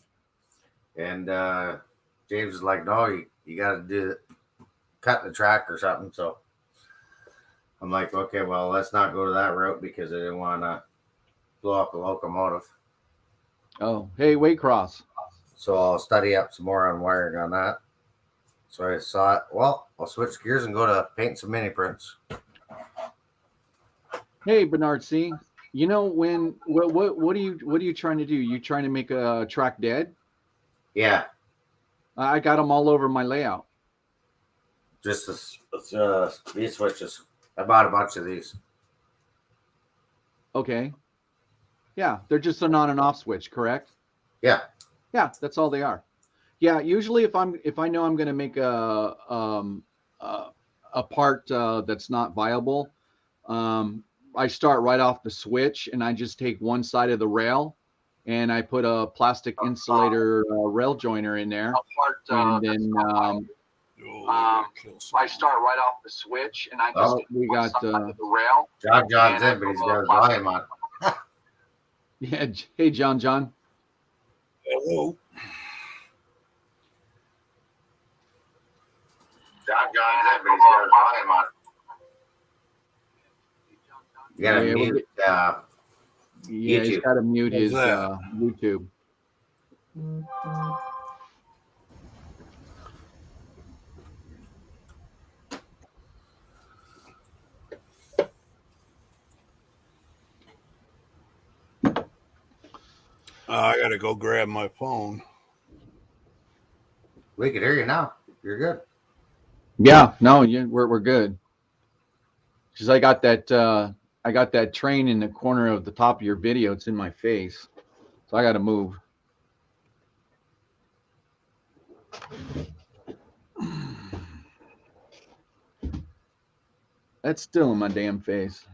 And James was like, "No, you got to do it, cut the track or something." So I'm like, "Okay, well, let's not go to that route because I didn't want to blow up a locomotive." Oh, hey, Waycross. So I'll study up some more on wiring on that. So I thought, well, I'll switch gears and go to paint some mini prints. Hey, Bernard C. You know what are you trying to do? You trying to make a track dead? Yeah, I got them all over my layout. just these switches. I bought a bunch of these. Okay. Yeah, they're just an on and off switch, correct? Yeah. Yeah, that's all they are. Yeah, usually if I know I'm going to make a part that's not viable, I start right off the switch and I just take one side of the rail and I put a plastic insulator rail joiner in there, and then I start right off the switch and I just we got the rail. John's in, but he's got his volume on. Yeah, hey John. Hello. John's in, but he's got his volume on. You gotta Yeah, mute. Yeah, he's YouTube. got to mute his How's that? YouTube. I gotta go grab my phone. We can hear you now. You're good. Yeah, no, we're good. Because I got that train in the corner of the top of your video. It's in my face. So I got to move. That's still in my damn face.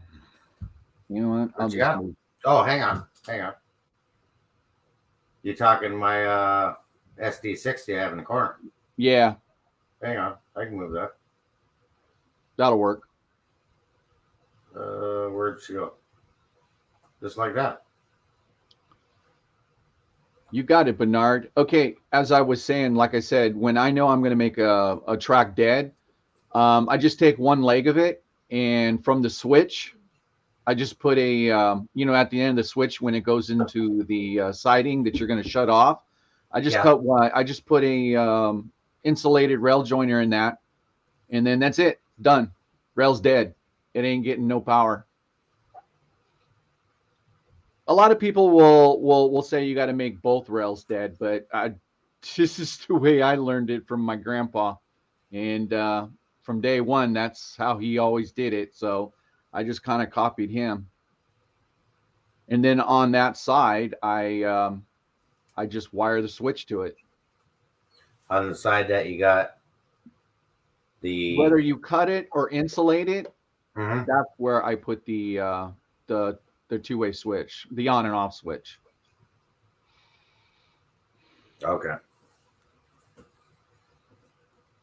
You know what? I'll What you just got? move. Oh, hang on. You talking my SD60 I have in the corner? Yeah, Hang on, I can move that. that'll work. Where'd she go? Just like that. You got it, Bernard. Okay, as I was saying, like I said, when I know I'm going to make a track dead, I just take one leg of it, and from the switch, I just put a, at the end of the switch when it goes into the siding that you're going to shut off, I just Yeah. I just put a insulated rail joiner in that, and then that's it. Done. Rail's dead. It ain't getting no power. A lot of people will say you got to make both rails dead, but this is the way I learned it from my grandpa, and from day one, that's how he always did it. So I just kind of copied him. And then on that side, I just wire the switch to it. On the side that you got the Whether you cut it or insulate it, Mhm. that's where I put the two-way switch, the on and off switch. Okay.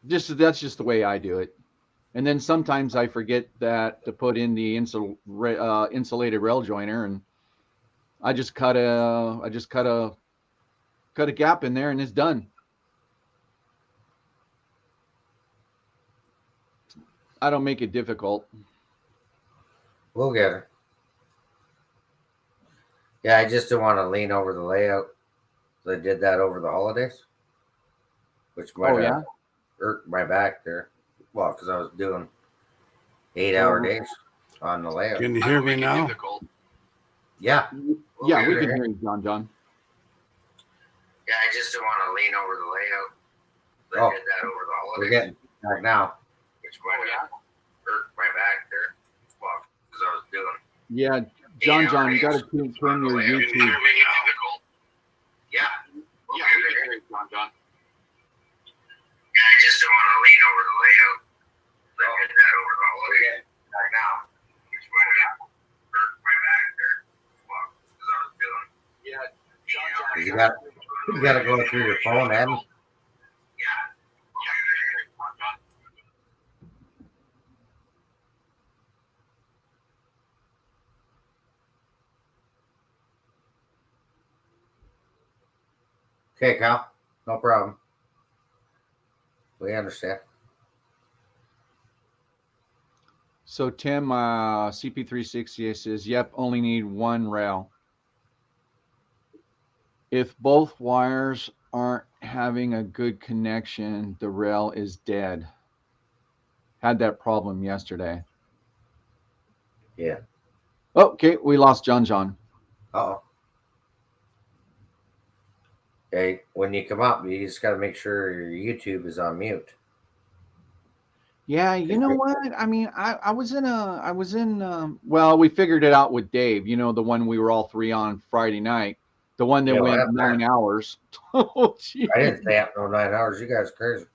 That's just the way I do it. And then sometimes I forget that to put in the insulated rail joiner, and I just cut a gap in there, and it's done. I don't make it difficult. We'll get her. Yeah, I just don't want to lean over the layout. I did that over the holidays, which might have hurt my back there. Well, because I was doing 8-hour days on the layout. Can you hear me now? Yeah. Yeah, we can hear you, John. Yeah, I just don't want to lean over the layout. I did that over the holidays. We're getting back now, which might have hurt my back there. Well, because I was doing. Yeah, John, you got to turn your YouTube. Yeah. Yeah, we can hear you, John. Yeah, I just don't want to lean over the layout. I did that over the holidays. Back now, which might have hurt my back there. Well, because I was doing. Yeah, John. You got to go through your phone, Adam. Okay, Kyle. No problem. We understand. So Tim, CP360 says, "Yep, only need one rail. If both wires aren't having a good connection, the rail is dead. Had that problem yesterday." Yeah. Okay, we lost John. Uh-oh. Okay, when you come up, you just got to make sure your YouTube is on mute. Yeah, you know what? I mean, well, we figured it out with Dave, the one we were all three on Friday night, the one that went 9 hours. Oh, geez. I didn't stay up no 9 hours. You guys are crazy.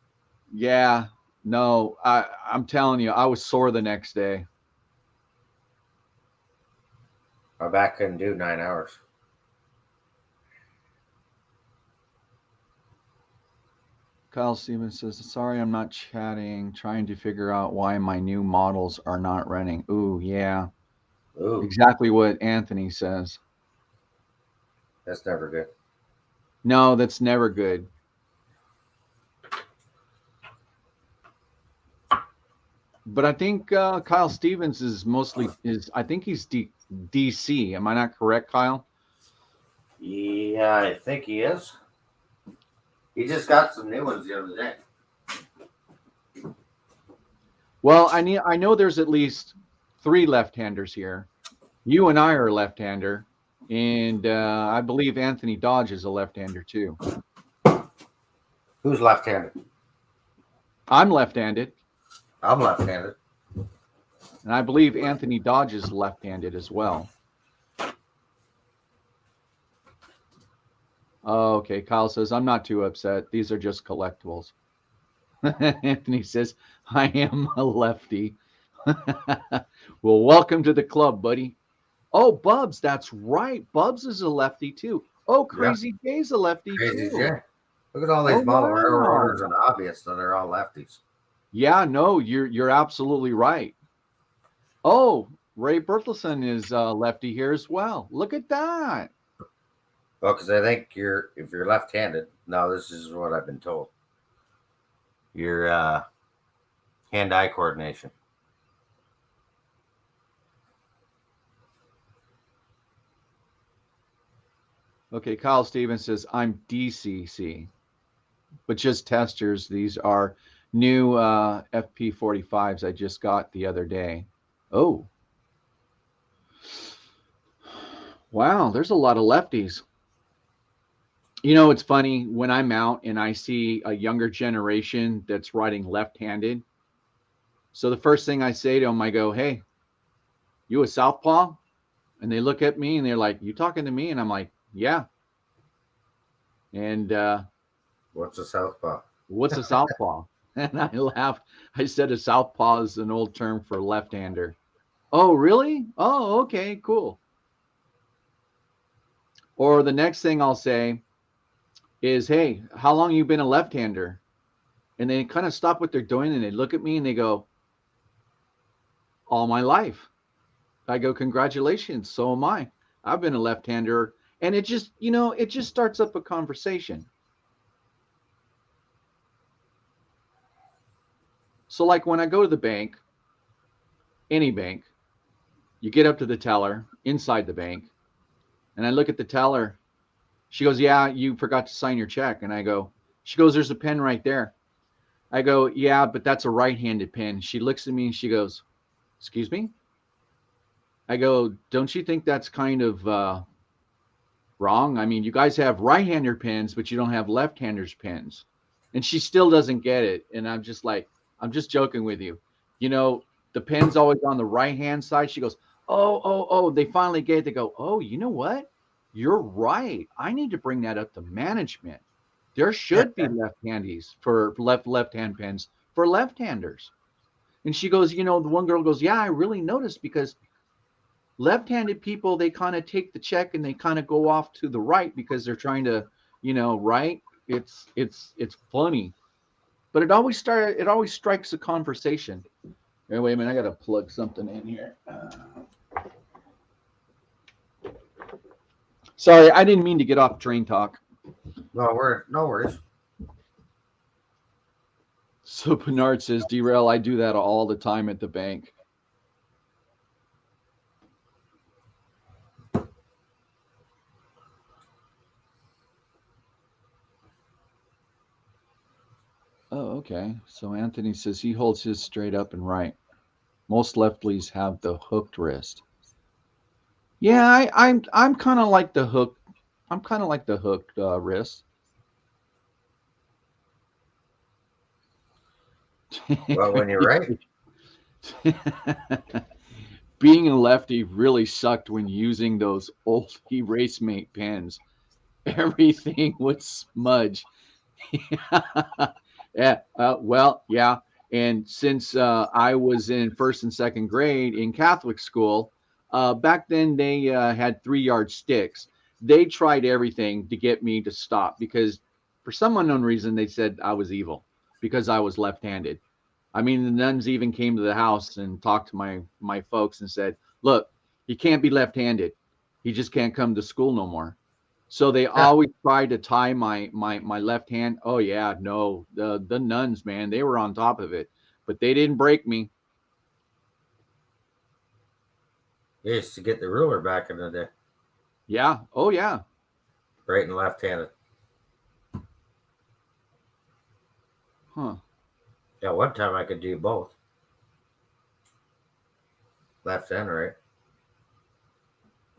Yeah, no, I'm telling you, I was sore the next day. My back couldn't do 9 hours. Kyle Stevens says, "Sorry, I'm not chatting. Trying to figure out why my new models are not running." Ooh, yeah. Ooh. Exactly what Anthony says. That's never good. No, that's never good. But I think Kyle Stevens is I think he's DC. Am I not correct, Kyle? Yeah, I think he is. He just got some new ones the other day. Well, I know there's at least 3 left-handers here. You and I are a left-hander, and I believe Anthony Dodge is a left-hander too. Who's left-handed? I'm left-handed. I'm left-handed. And I believe Anthony Dodge is left-handed as well. Oh, okay. Kyle says, I'm not too upset. These are just collectibles. Anthony says, I am a lefty. Well, welcome to the club, buddy. Oh, Bubs, that's right. Bubs is a lefty too. Oh, Yeah, Crazy Jay's a lefty crazy too. Jay. Look at all Oh, these model wow. railroaders and hobbyists, and they're all lefties. Yeah, no, you're absolutely right. Oh, Ray Bertelson is lefty here as well. Look at that. Well, because I think if you're left-handed. No, this is what I've been told. Your hand-eye coordination. Okay, Kyle Stevens says, I'm DCC, but just testers. These are new FP45s I just got the other day. Oh, wow, there's a lot of lefties. You know, it's funny when I'm out and I see a younger generation that's riding left-handed. So the first thing I say to them, I go, "Hey, you a southpaw?" And they look at me and they're like, "You talking to me?" And I'm like, "Yeah." And What's a southpaw? what's a southpaw? And I laughed. I said a southpaw is an old term for left-hander. Oh, really? Oh, okay, cool. Or the next thing I'll say is, "Hey, how long you been a left-hander?" And they kind of stop what they're doing and they look at me and they go, "All my life." I go, "Congratulations, so am I. I've been a left-hander." And it just, it just starts up a conversation. So like when I go to the bank, any bank, you get up to the teller inside the bank, and I look at the teller. She goes, "Yeah, you forgot to sign your check." And I go, she goes, "There's a pen right there." I go, "Yeah, but that's a right-handed pen." She looks at me and she goes, "Excuse me?" I go, "Don't you think that's kind of wrong? I mean, you guys have right-hander pens, but you don't have left-handers pens." And she still doesn't get it. And I'm just like, I'm just joking with you. You know, the pen's always on the right-hand side. She goes, "Oh, oh, oh." They finally get it. They go, "Oh, you know what? You're right. I need to bring that up to management. There should be left-handies for left-hand pens for left-handers." And she goes, the one girl goes, "Yeah, I really noticed because left-handed people, they kind of take the check and they kind of go off to the right because they're trying to, right. It's funny, but it always strikes a conversation. Hey, wait a minute, I gotta plug something in here. Sorry, I didn't mean to get off train talk. No worries. So Bernard says, "Derail, I do that all the time at the bank." Oh, okay. So Anthony says he holds his straight up and right. Most lefties have the hooked wrist. Yeah, I'm kind of like the hook. I'm kind of like the hooked wrist. Well, when you're right, Being a lefty really sucked when using those old erase mate pens. Everything would smudge. Yeah. Well, yeah. And since I was in first and second grade in Catholic school, back then they had 3 yard sticks. They tried everything to get me to stop because for some unknown reason they said I was evil because I was left-handed. I mean, the nuns even came to the house and talked to my folks and said, "Look, he can't be left-handed. He just can't come to school no more." So they always tried to tie my left hand. Oh yeah, no, the nuns, man, they were on top of it, but they didn't break me. they used to get the ruler back in the day, Yeah. Oh yeah. right and left-handed. Huh. Yeah, one time I could do both, left and right.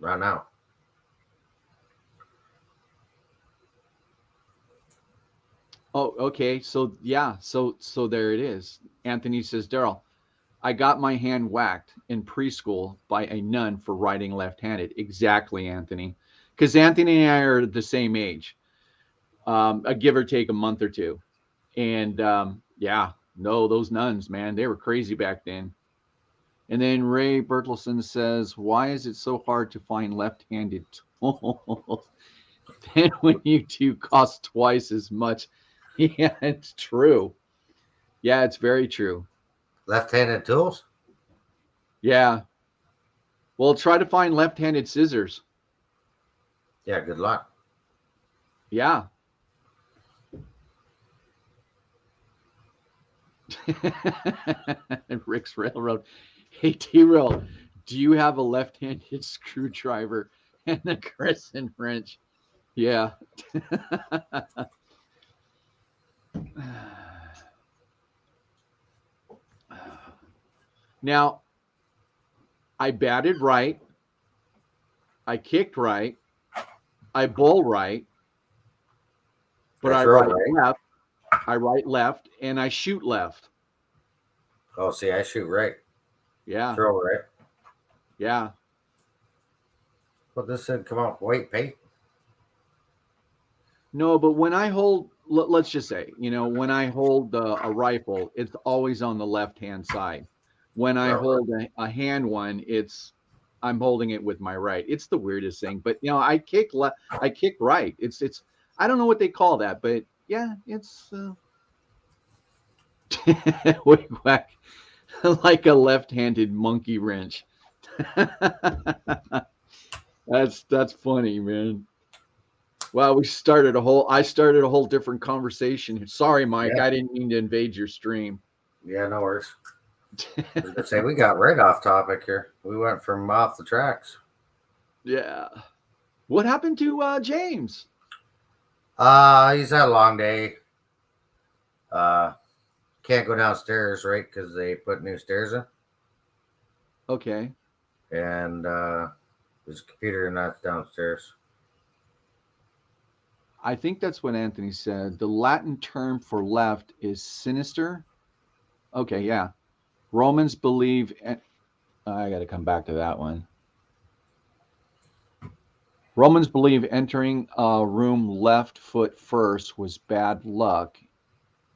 Right now, Oh, okay. So yeah. So there it is. Anthony says, "Daryl, I got my hand whacked in preschool by a nun for writing left-handed." Exactly, Anthony. Because Anthony and I are the same age. a give or take a month or two. And yeah, no, those nuns, man, they were crazy back then. And then Ray Bertelson says, why is it so hard to find left-handed tools? Then when you do cost twice as much. Yeah, it's true. Yeah, it's very true. Left-handed tools? Yeah. Well, try to find left-handed scissors. Yeah, good luck. Yeah. Rick's Railroad. Hey, T-Rail, do you have a left-handed screwdriver and a crescent wrench? Yeah. Now, I batted right. I kicked right. I bowl right. But I throw right right. left. I right left, and I shoot left. Oh, see, I shoot right. Yeah. Throw right. Yeah. Well, this said come out white paint. No, but when I hold, let's just say, when I hold a rifle, it's always on the left-hand side. When I Right. hold a hand one, I'm holding it with my right. It's the weirdest thing, but I kick right. It's I don't know what they call that, but yeah, it's whack, like a left-handed monkey wrench. That's funny, man. Well, I started a whole different conversation. Sorry, Mike, Yeah. I didn't mean to invade your stream. Yeah, no worries. I was gonna say we got right off topic here. We went from off the tracks. Yeah. What happened to James? He's had a long day. Can't go downstairs, right? Because they put new stairs in, Okay. and his computer not downstairs. I think that's what Anthony said. The Latin term for left is sinister. Okay, yeah. Romans believe. I got to come back to that one. Romans believe entering a room left foot first was bad luck,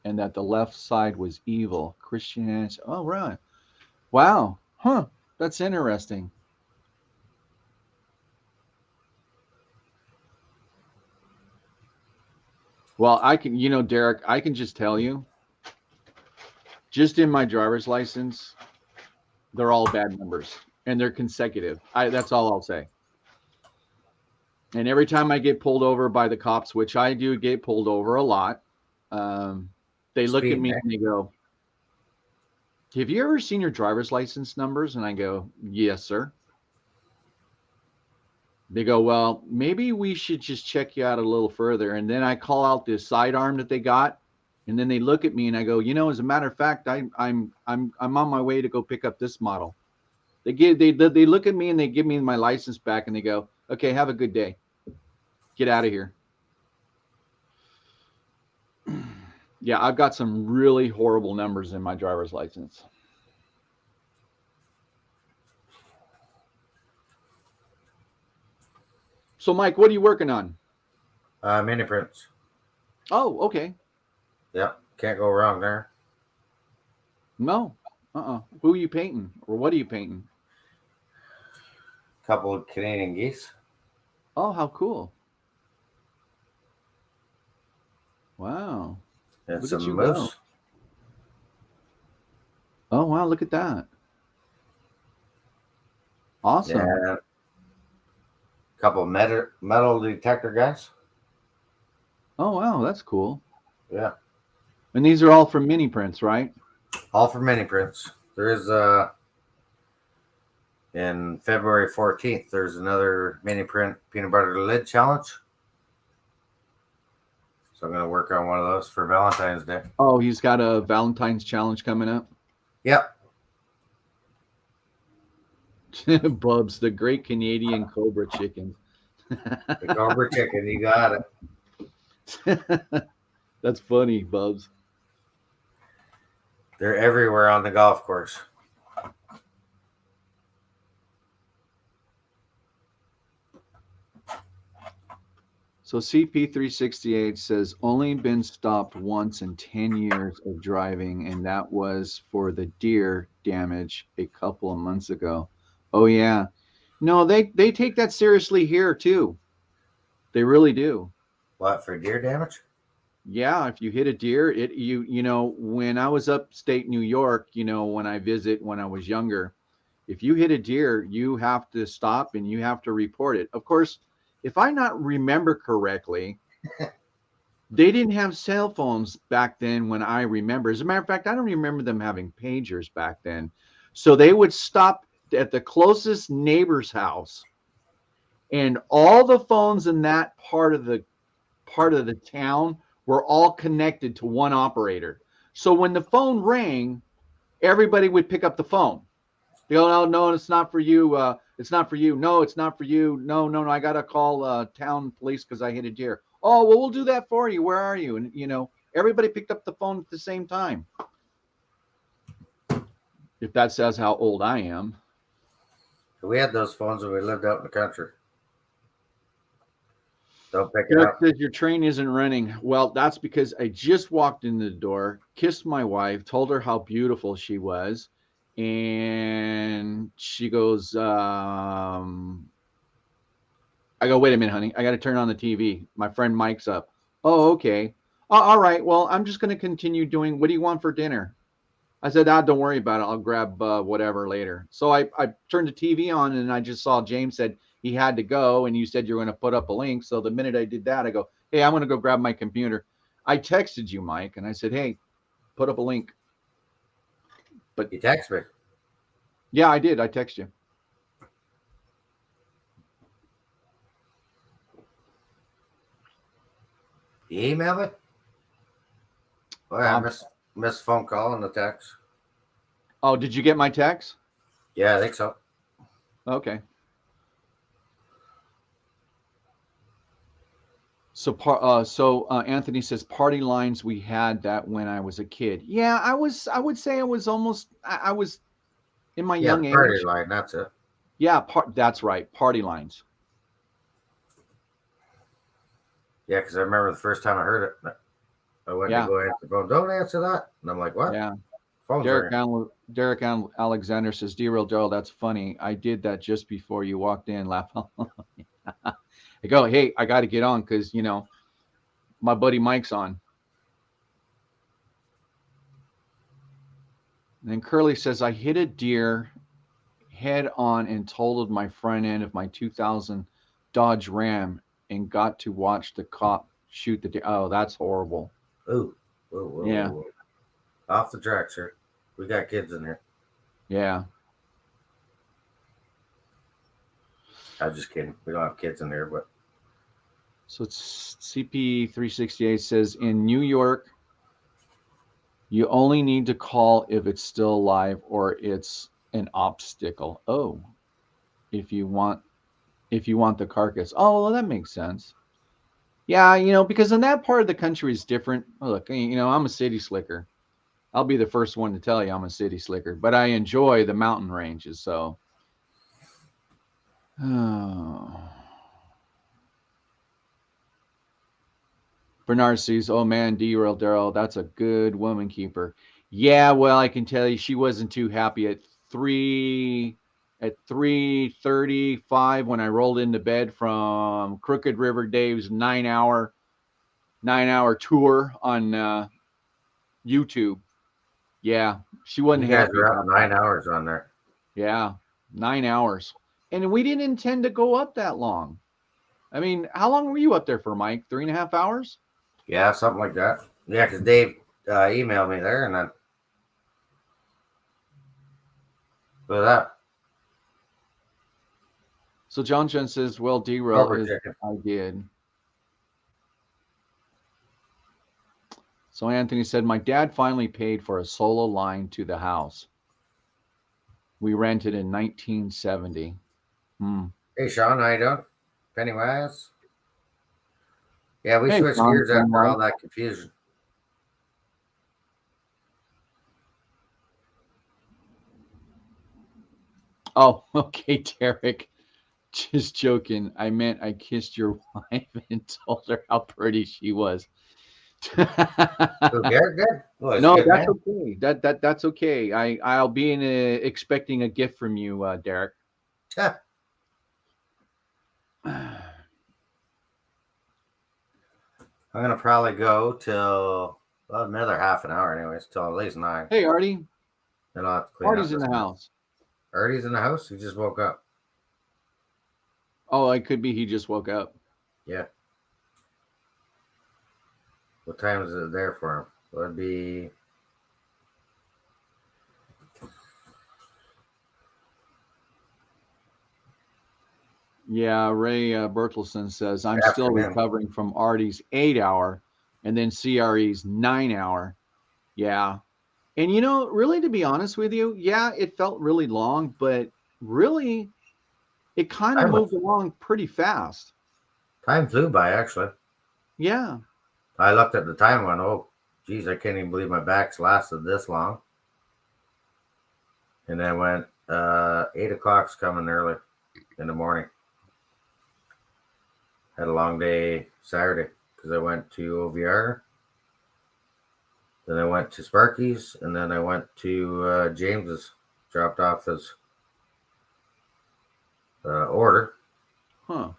and that the left side was evil. Christianity. Oh, right. Wow. Huh. That's interesting. Well, I can, Derek, I can just tell you, just in my driver's license, they're all bad numbers and they're consecutive. That's all I'll say. And every time I get pulled over by the cops, which I do get pulled over a lot, they look at me and they go, have you ever seen your driver's license numbers? And I go, yes, sir. They go, well, maybe we should just check you out a little further. And then I call out the sidearm that they got, and then they look at me and I go, as a matter of fact, I'm on my way to go pick up this model. They look at me and they give me my license back and they go, okay, have a good day. Get out of here. Yeah, I've got some really horrible numbers in my driver's license. So, Mike, what are you working on? Mini prints. Oh, okay. Yep, can't go wrong there. No. Who are you painting, or what are you painting? Couple of Canadian geese. Oh, how cool! Wow. And Look some at you moose. go. Oh, wow! Look at that. Awesome. Yeah. Couple metal detector guys. Oh, wow, that's cool. Yeah. And these are all from mini prints, right? All for mini prints. There is in February 14th, there's another mini print peanut butter lid challenge. So I'm gonna work on one of those for Valentine's Day. Oh, he's got a Valentine's challenge coming up. Yep. Bubs, the great Canadian Cobra chicken. The Cobra chicken, you got it. That's funny, Bubs. They're everywhere on the golf course. So CP368 says only been stopped once in 10 years of driving, and that was for the deer damage a couple of months ago. Oh yeah. No, they take that seriously here too. They really do. What, for deer damage? Yeah, if you hit a deer, when I was upstate New York, when I visit when I was younger, if you hit a deer, you have to stop and you have to report it. Of course, if I not remember correctly, they didn't have cell phones back then when I remember. As a matter of fact, I don't remember them having pagers back then. So they would stop at the closest neighbor's house, and all the phones in that part of the town were all connected to one operator. So when the phone rang, everybody would pick up the phone. They go, no, no, it's not for you. It's not for you. No, it's not for you. No, no, no. I got to call town police because I hit a deer. Oh, well, we'll do that for you. Where are you? And, everybody picked up the phone at the same time. If that says how old I am. We had those phones when we lived out in the country. Don't pick it Derek up. says your train isn't running. Well, that's because I just walked in the door, kissed my wife, told her how beautiful she was. And she goes, I go, wait a minute, honey. I got to turn on the TV. My friend Mike's up. Oh, okay. All right. Well, I'm just going to continue doing. What do you want for dinner? I said, don't worry about it. I'll grab whatever later. So I turned the TV on and I just saw James said he had to go. And you said you're going to put up a link. So the minute I did that, I go, hey, I'm going to go grab my computer. I texted you, Mike, and I said, hey, put up a link. But You text me. yeah, I did. I text you. You email me? Oh, yeah, I missed phone call and the text. Oh, did you get my text? Yeah, I think so. Okay. So Anthony says party lines, we had that when I was a kid. Yeah, I would say I was almost I was in my young age. Party line, that's it. Yeah, that's right. Party lines. Yeah, because I remember the first time I heard it, I went to go answer the phone. Don't answer that. And I'm like, what? Yeah. Phone's Derek Alexander says, D-Real Daryl, that's funny. I did that just before you walked in. Laugh. I go, hey, I got to get on because, my buddy Mike's on. And then Curly says, I hit a deer head on and totaled my front end of my 2000 Dodge Ram and got to watch the cop shoot the deer. Oh, that's horrible. Ooh. Whoa, yeah. Whoa. Off the track, sir. We got kids in here. Yeah. I'm just kidding. We don't have kids in here, but. So it's CP368 says in New York, you only need to call if it's still alive or it's an obstacle. Oh, if you want the carcass. Oh, well, that makes sense. Yeah, because in that part of the country is different. Oh, look, I'm a city slicker. I'll be the first one to tell you I'm a city slicker, but I enjoy the mountain ranges. So, Bernard says, oh man, D-Real Daryl, that's a good woman keeper. Yeah, well, I can tell you she wasn't too happy at 3:35 when I rolled into bed from Crooked River Dave's 9-hour tour on YouTube. Yeah, she wasn't happy. You guys were up 9 hours on there. Yeah, 9 hours. And we didn't intend to go up that long. I mean, how long were you up there for, Mike? 3.5 hours? Yeah, something like that. Yeah, because Dave emailed me there and then. Look at that. So John says, well, D-Real, I did. So Anthony said, my dad finally paid for a solo line to the house. We rented in 1970. Hey, Sean, how you doing? Pennywise? Yeah, we switched gears after all that confusion. Oh, okay, Derek. Just joking. I meant I kissed your wife and told her how pretty she was. Oh, Derek did? Well, he's a No, good that's man. okay. That's okay. I'll be expecting a gift from you, Derek. Yeah. I'm gonna probably go till another half an hour, anyways, till at least 9. Hey, Artie. Then I'll have to clean up Artie's in this the mess. house. Artie's in the house. He just woke up. Oh, it could be he just woke up. Yeah. What time is it there for him? Would be. Yeah, Ray Bertelson says, I'm still Afternoon. recovering from Artie's 8-hour and then CRE's 9-hour. Yeah. And really, to be honest with you, yeah, it felt really long, but really, it kind of moved along pretty fast. Time flew by, actually. Yeah. I looked at the time and went, oh, geez, I can't even believe my back's lasted this long. And then went, 8 o'clock's coming early in the morning. Had a long day Saturday because I went to OVR. Then I went to Sparky's, and then I went to James's, dropped off his order. Huh.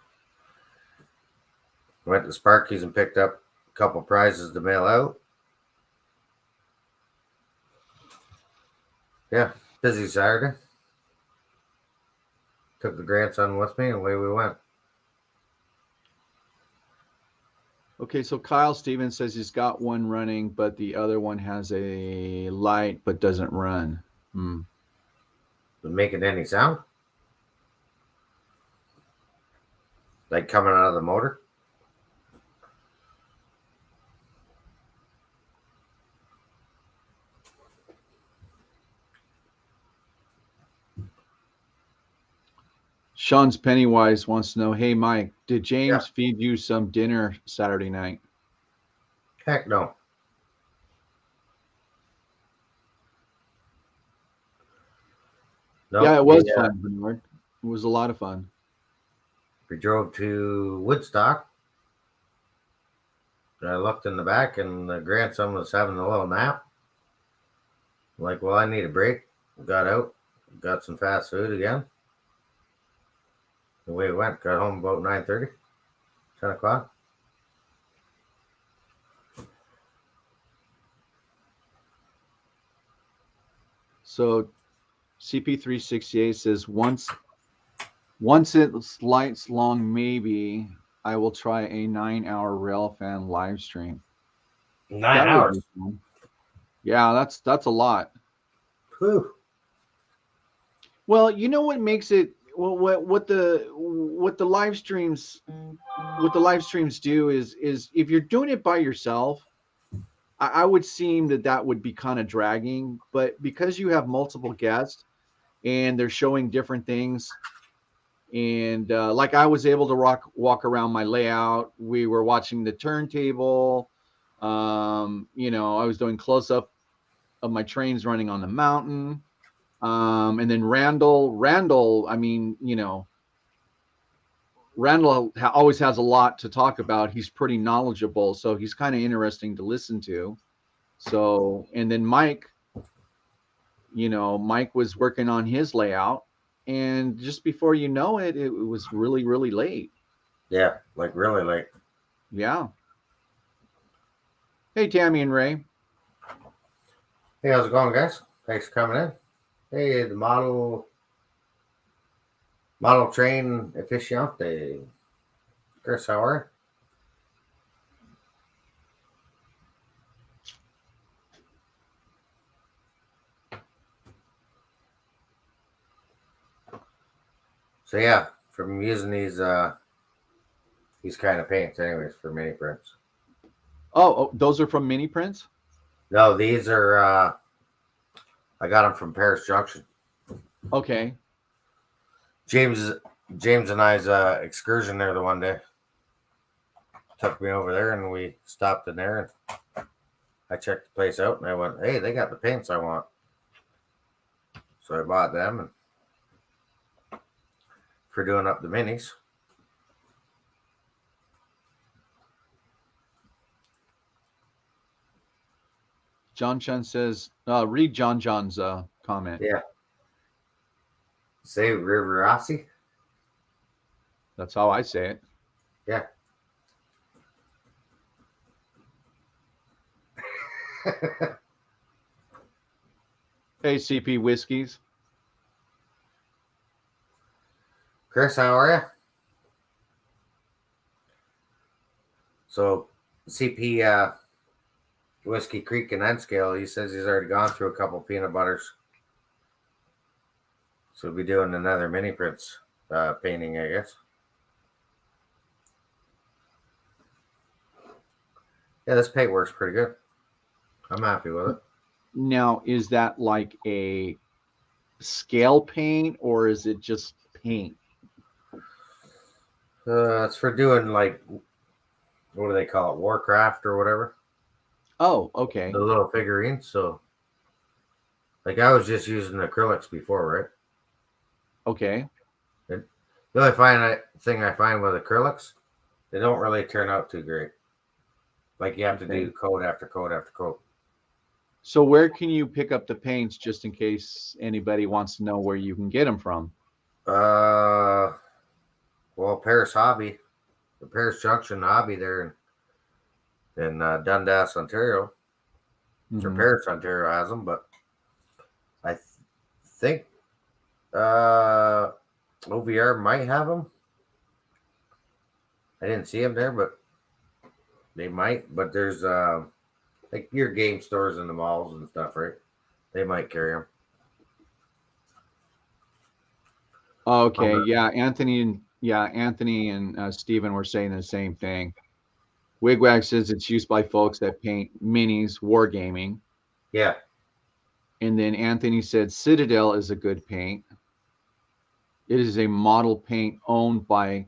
Went to Sparky's and picked up a couple prizes to mail out. Yeah, busy Saturday. Took the grandson with me, and away we went. Okay, so Kyle Stevens says he's got one running, but the other one has a light but doesn't run. Making any sound? Like coming out of the motor? Sean's Pennywise wants to know, hey, Mike, did James feed you some dinner Saturday night? Heck no. Nope, Yeah, it was fun, Bernard. It was a lot of fun. We drove to Woodstock. I looked in the back, and the grandson was having a little nap. I'm like, well, I need a break. Got out, got some fast food again. Away we went. Got home about 9:30, 10 o'clock. So CP368 says, once it's lights long, maybe I will try a 9-hour Railfan live stream. 9 hours. Yeah, that's a lot. Whew. Well, you know what makes it what the live streams do is if you're doing it by yourself, I would seem that would be kind of dragging, but because you have multiple guests and they're showing different things, and like I was able to walk around my layout. We were watching the turntable. I was doing close up of my trains running on the mountain. And then Randall, I mean, Randall always has a lot to talk about. He's pretty knowledgeable, so he's kind of interesting to listen to. So, and then Mike was working on his layout, and just before you know it, it was really, really late. Yeah, like really late. Yeah. Hey, Tammy and Ray. Hey, how's it going, guys? Thanks for coming in. Hey, the model train aficionado. Chris, how are you? So yeah, from using these kind of paints anyways for mini prints. Oh, those are from Mini Prints? No, these are I got them from Paris Junction. Okay. James and I's excursion there the one day took me over there, and we stopped in there, and I checked the place out, and I went, hey, they got the paints I want. So I bought them, and for doing up the minis. John Chun says, read John John's comment. Yeah. Say Riverossi. That's how I say it. Yeah. Hey, CP Whiskeys. Chris, how are you? So, CP Whiskey Creek and Enscale, he says he's already gone through a couple peanut butters. So we'll be doing another mini prints painting, I guess. Yeah, this paint works pretty good. I'm happy with it. Now, is that like a scale paint or is it just paint? It's for doing like, what do they call it? Warcraft or whatever. Oh, okay. The little figurines. So, like, I was just using acrylics before, right? Okay. The only thing I find with acrylics, they don't really turn out too great. Like, you have to do coat after coat after coat. So where can you pick up the paints, just in case anybody wants to know where you can get them from? Well, Paris Hobby, the Paris Junction Hobby there in Dundas, Ontario. Or Paris, Ontario has them, but I think OVR might have them. I didn't see them there, but they might. But there's like your game stores in the malls and stuff, right? They might carry them. Okay, yeah, Anthony and Stephen were saying the same thing. Wigwag says it's used by folks that paint minis, wargaming. Yeah. And then Anthony said Citadel is a good paint. It is a model paint owned by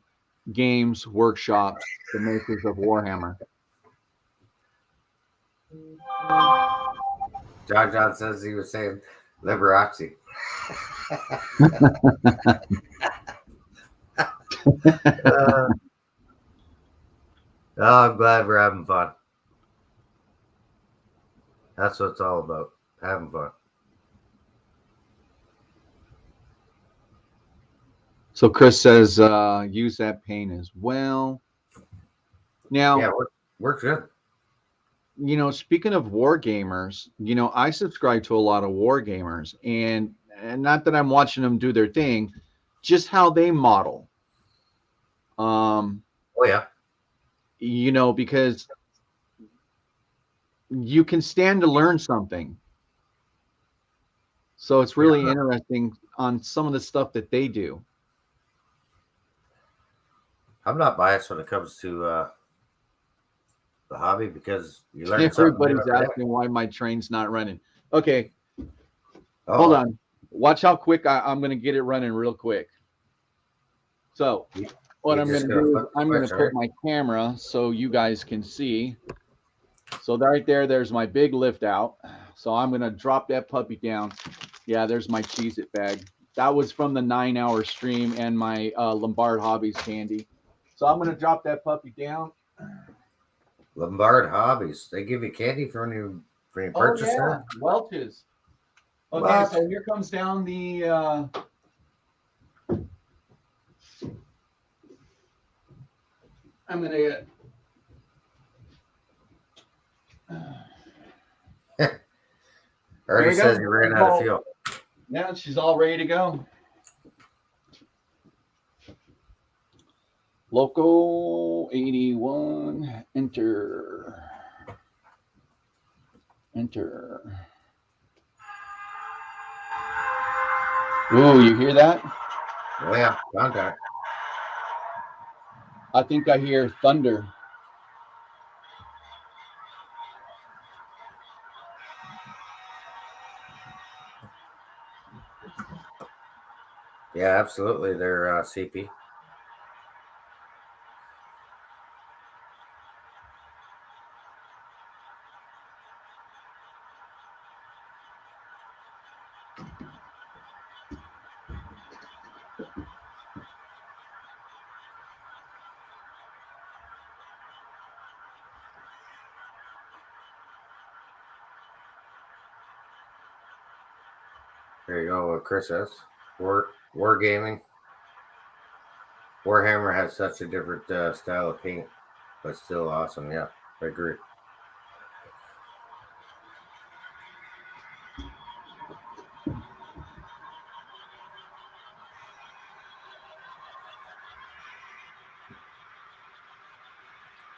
Games Workshop, the makers of Warhammer. John says he was saying Liberace. I'm glad we're having fun. That's what it's all about. Having fun. So Chris says use that paint as well. Now, yeah, works good. You know, speaking of war gamers, you know, I subscribe to a lot of war gamers, and not that I'm watching them do their thing, just how they model. Oh yeah. You know, because you can stand to learn something. So it's really interesting on some of the stuff that they do. I'm not biased when it comes to the hobby because you learn Everybody's something. asking why my train's not running. Okay. Hold on. Watch how quick I'm going to get it running real quick. So what I'm going to do is I'm going to put my camera so you guys can see. So right there's my big lift out. So I'm going to drop that puppy down. Yeah, there's my Cheez-It bag. That was from the 9-hour stream and my Lombard Hobbies candy. So I'm going to drop that puppy down. Lombard Hobbies. They give you candy for when you purchase yeah. Welch's. Okay, what? So here comes down the I'm gonna get already says you ran out of fuel. Yeah, she's all ready to go. Local 81, enter. Whoa, you hear that? Oh yeah, contact. I think I hear thunder. Yeah, absolutely. They're CP. There you go. What Chris says. Wargaming. Warhammer has such a different style of paint, but still awesome. Yeah, I agree.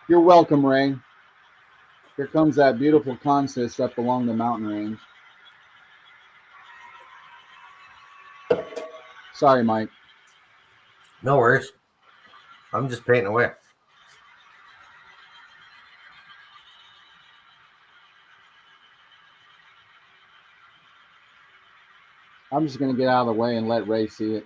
You're welcome, Ray. Here comes that beautiful consist up along the mountain range. Sorry, Mike. No worries. I'm just painting away. I'm just going to get out of the way and let Ray see it.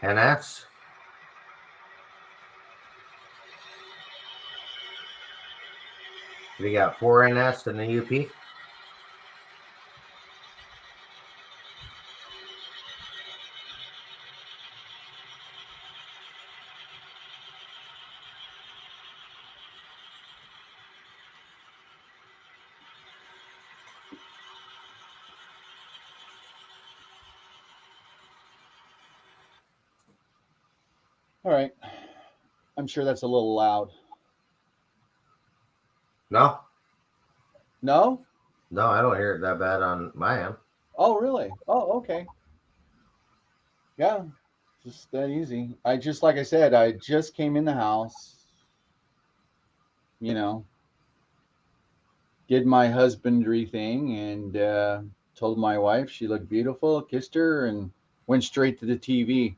NS. We got 4 NS in the UP. All right. I'm sure that's a little loud. No, No? no, I don't hear it that bad on my end. Oh, really? Oh, okay. Yeah, just that easy. Like I said, I just came in the house, you know, did my husbandry thing and told my wife she looked beautiful, kissed her, and went straight to the TV.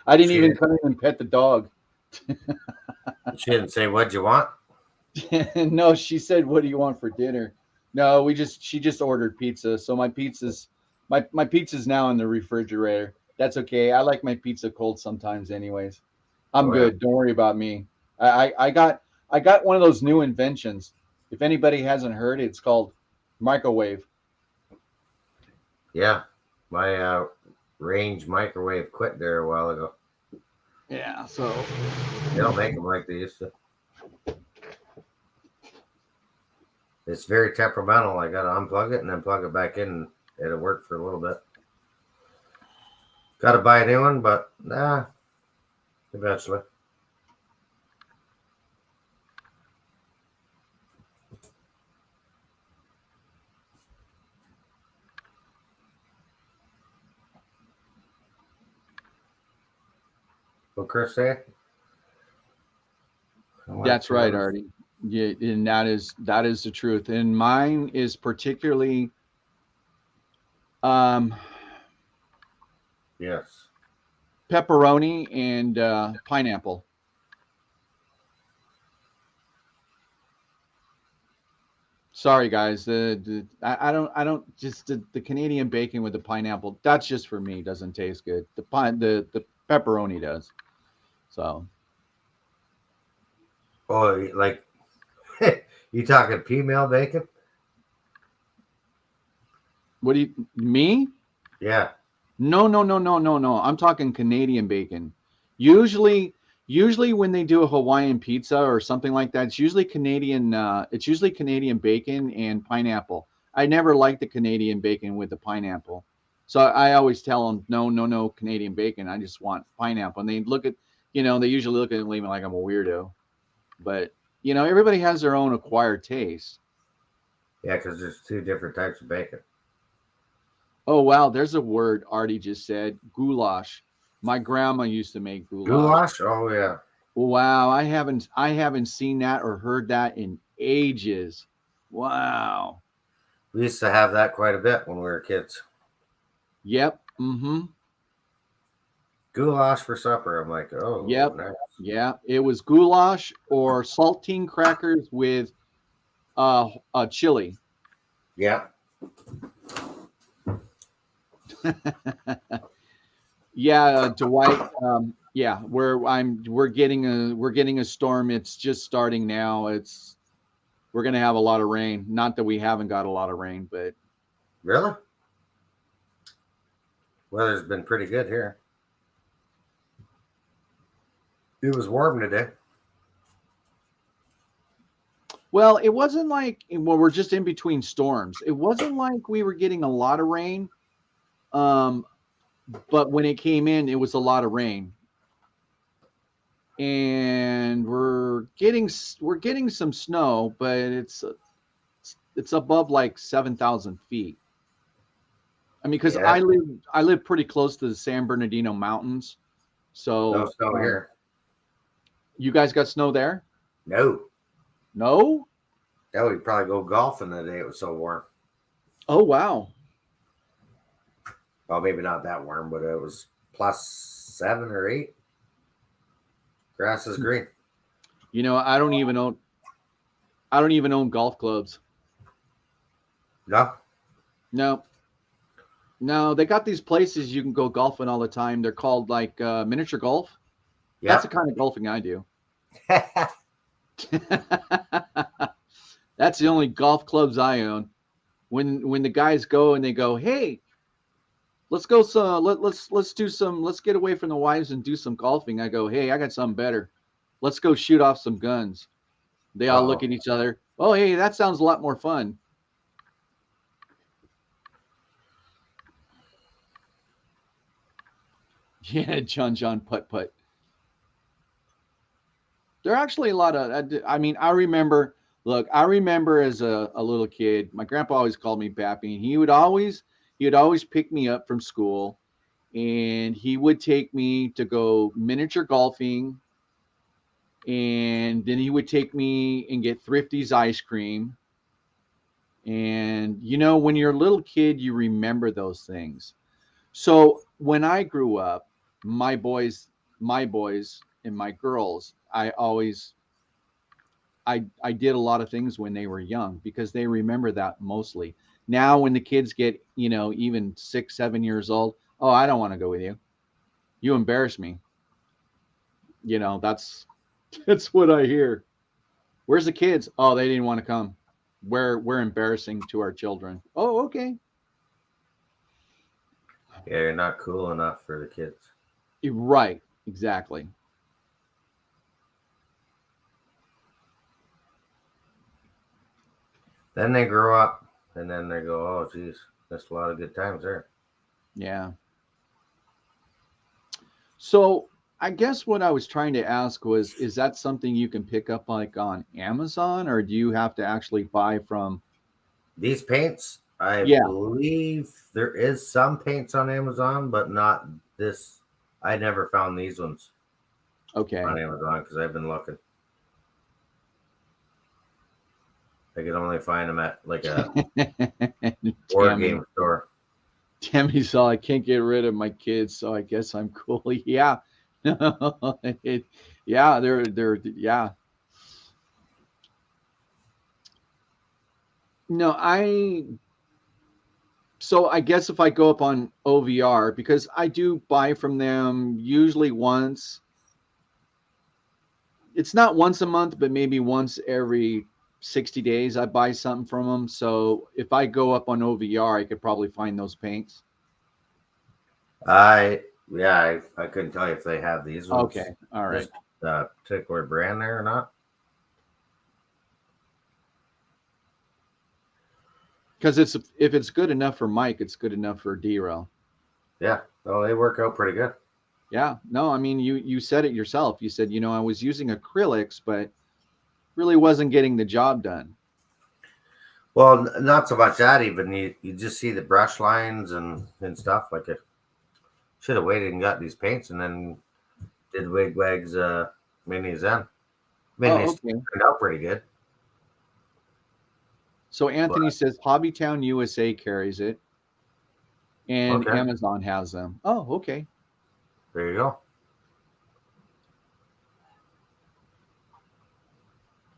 I didn't even come in and pet the dog. She didn't say what you want. No, she said, "What do you want for dinner?" No, she just ordered pizza. So my pizza's now in the refrigerator. That's okay. I like my pizza cold sometimes, anyways. I'm Oh, yeah. good. Don't worry about me. I got one of those new inventions. If anybody hasn't heard, it's called microwave. Yeah, my range microwave quit there a while ago. Yeah. So They don't make them like they used to. It's very temperamental. I got to unplug it and then plug it back in. And it'll work for a little bit. Got to buy a new one, but eventually. What Chris say? that's right, Artie. Yeah, and that is the truth. And mine is particularly Yes. pepperoni and pineapple. Sorry, guys. I don't just the Canadian bacon with the pineapple. That's just for me. Doesn't taste good. The pepperoni does. So Oh, like you talking female bacon? what do you me? Yeah. No. I'm talking Canadian bacon. Usually when they do a Hawaiian pizza or something like that, it's usually Canadian. It's usually Canadian bacon and pineapple. I never liked the Canadian bacon with the pineapple, so I always tell them no Canadian bacon. I just want pineapple. And they look at, they usually look at me like I'm a weirdo, but everybody has their own acquired taste. Yeah, because there's 2 different types of bacon. Oh wow, there's a word Artie just said, goulash. My grandma used to make goulash. Goulash? Oh yeah. Wow, I haven't seen that or heard that in ages. Wow. We used to have that quite a bit when we were kids. Yep. Mm-hmm. Goulash for supper. I'm like, oh, Yep. nice. Yeah, it was goulash or saltine crackers with chili. Yeah. Yeah, Dwight. Yeah, we're getting a storm. It's just starting now. We're gonna have a lot of rain. Not that we haven't got a lot of rain, but Really? Weather's been pretty good here. It was warm today. well, it wasn't like we're just in between storms. It wasn't like we were getting a lot of rain. Um, but when it came in, it was a lot of rain. And we're getting some snow, but it's above like 7,000 feet. I mean, because Yeah. I live pretty close to the San Bernardino Mountains, so No snow here. you guys got snow there? No. No? Yeah, we'd probably go golfing the day it was so warm. Oh wow! Well, maybe not that warm, but it was +7 or 8. Grass is green. You know, I don't even own golf clubs. No. No, they got these places you can go golfing all the time. They're called like miniature golf. That's the Yeah. kind of golfing I do. That's the only golf clubs I own. When the guys go and they go, hey, let's go let's get away from the wives and do some golfing. I go, hey, I got something better. Let's go shoot off some guns. They all look at each other. Oh, hey, that sounds a lot more fun. Yeah, John putt putt. There are actually a lot of. I mean, I remember. Look, I remember as a little kid, my grandpa always called me Pappy, and he would always pick me up from school, and he would take me to go miniature golfing, and then he would take me and get Thrifty's ice cream. And you know, when you're a little kid, you remember those things. So when I grew up, my boys and my girls, I did a lot of things when they were young because they remember that mostly. Now when the kids get, you know, even 6, 7 years old, oh, I don't want to go with you. You embarrass me. You know, that's what I hear. Where's the kids? Oh, they didn't want to come. We're embarrassing to our children. Oh, okay. Yeah, you're not cool enough for the kids. Right, exactly. Then they grow up, and then they go, oh, geez, missed a lot of good times there. Yeah. So I guess what I was trying to ask was, is that something you can pick up like on Amazon, or do you have to actually buy from? These paints, I Yeah. believe there is some paints on Amazon, but not this. I never found these ones Okay. on Amazon because I've been looking. I could only find them at like a board game store. Tammy saw I can't get rid of my kids, so I guess I'm cool. Yeah. Yeah, they're yeah. No, so I guess if I go up on OVR, because I do buy from them usually once. It's not once a month, but maybe once every 60 days I buy something from them. So if I go up on OVR, I could probably find those paints. I couldn't tell you if they have these ones. Okay, all right. The particular brand there or not. Because if it's good enough for Mike, it's good enough for D-Rail. Yeah, well, they work out pretty good. Yeah, no, I mean you said it yourself. You said, you know, I was using acrylics, but really wasn't getting the job done. Well, not so much that even. You just see the brush lines and stuff like it. Should have waited and got these paints and then did Wigwag's minis then. Minis okay. turned out pretty good. So Anthony says Hobbytown USA carries it, and Okay. Amazon has them. Oh, okay. There you go.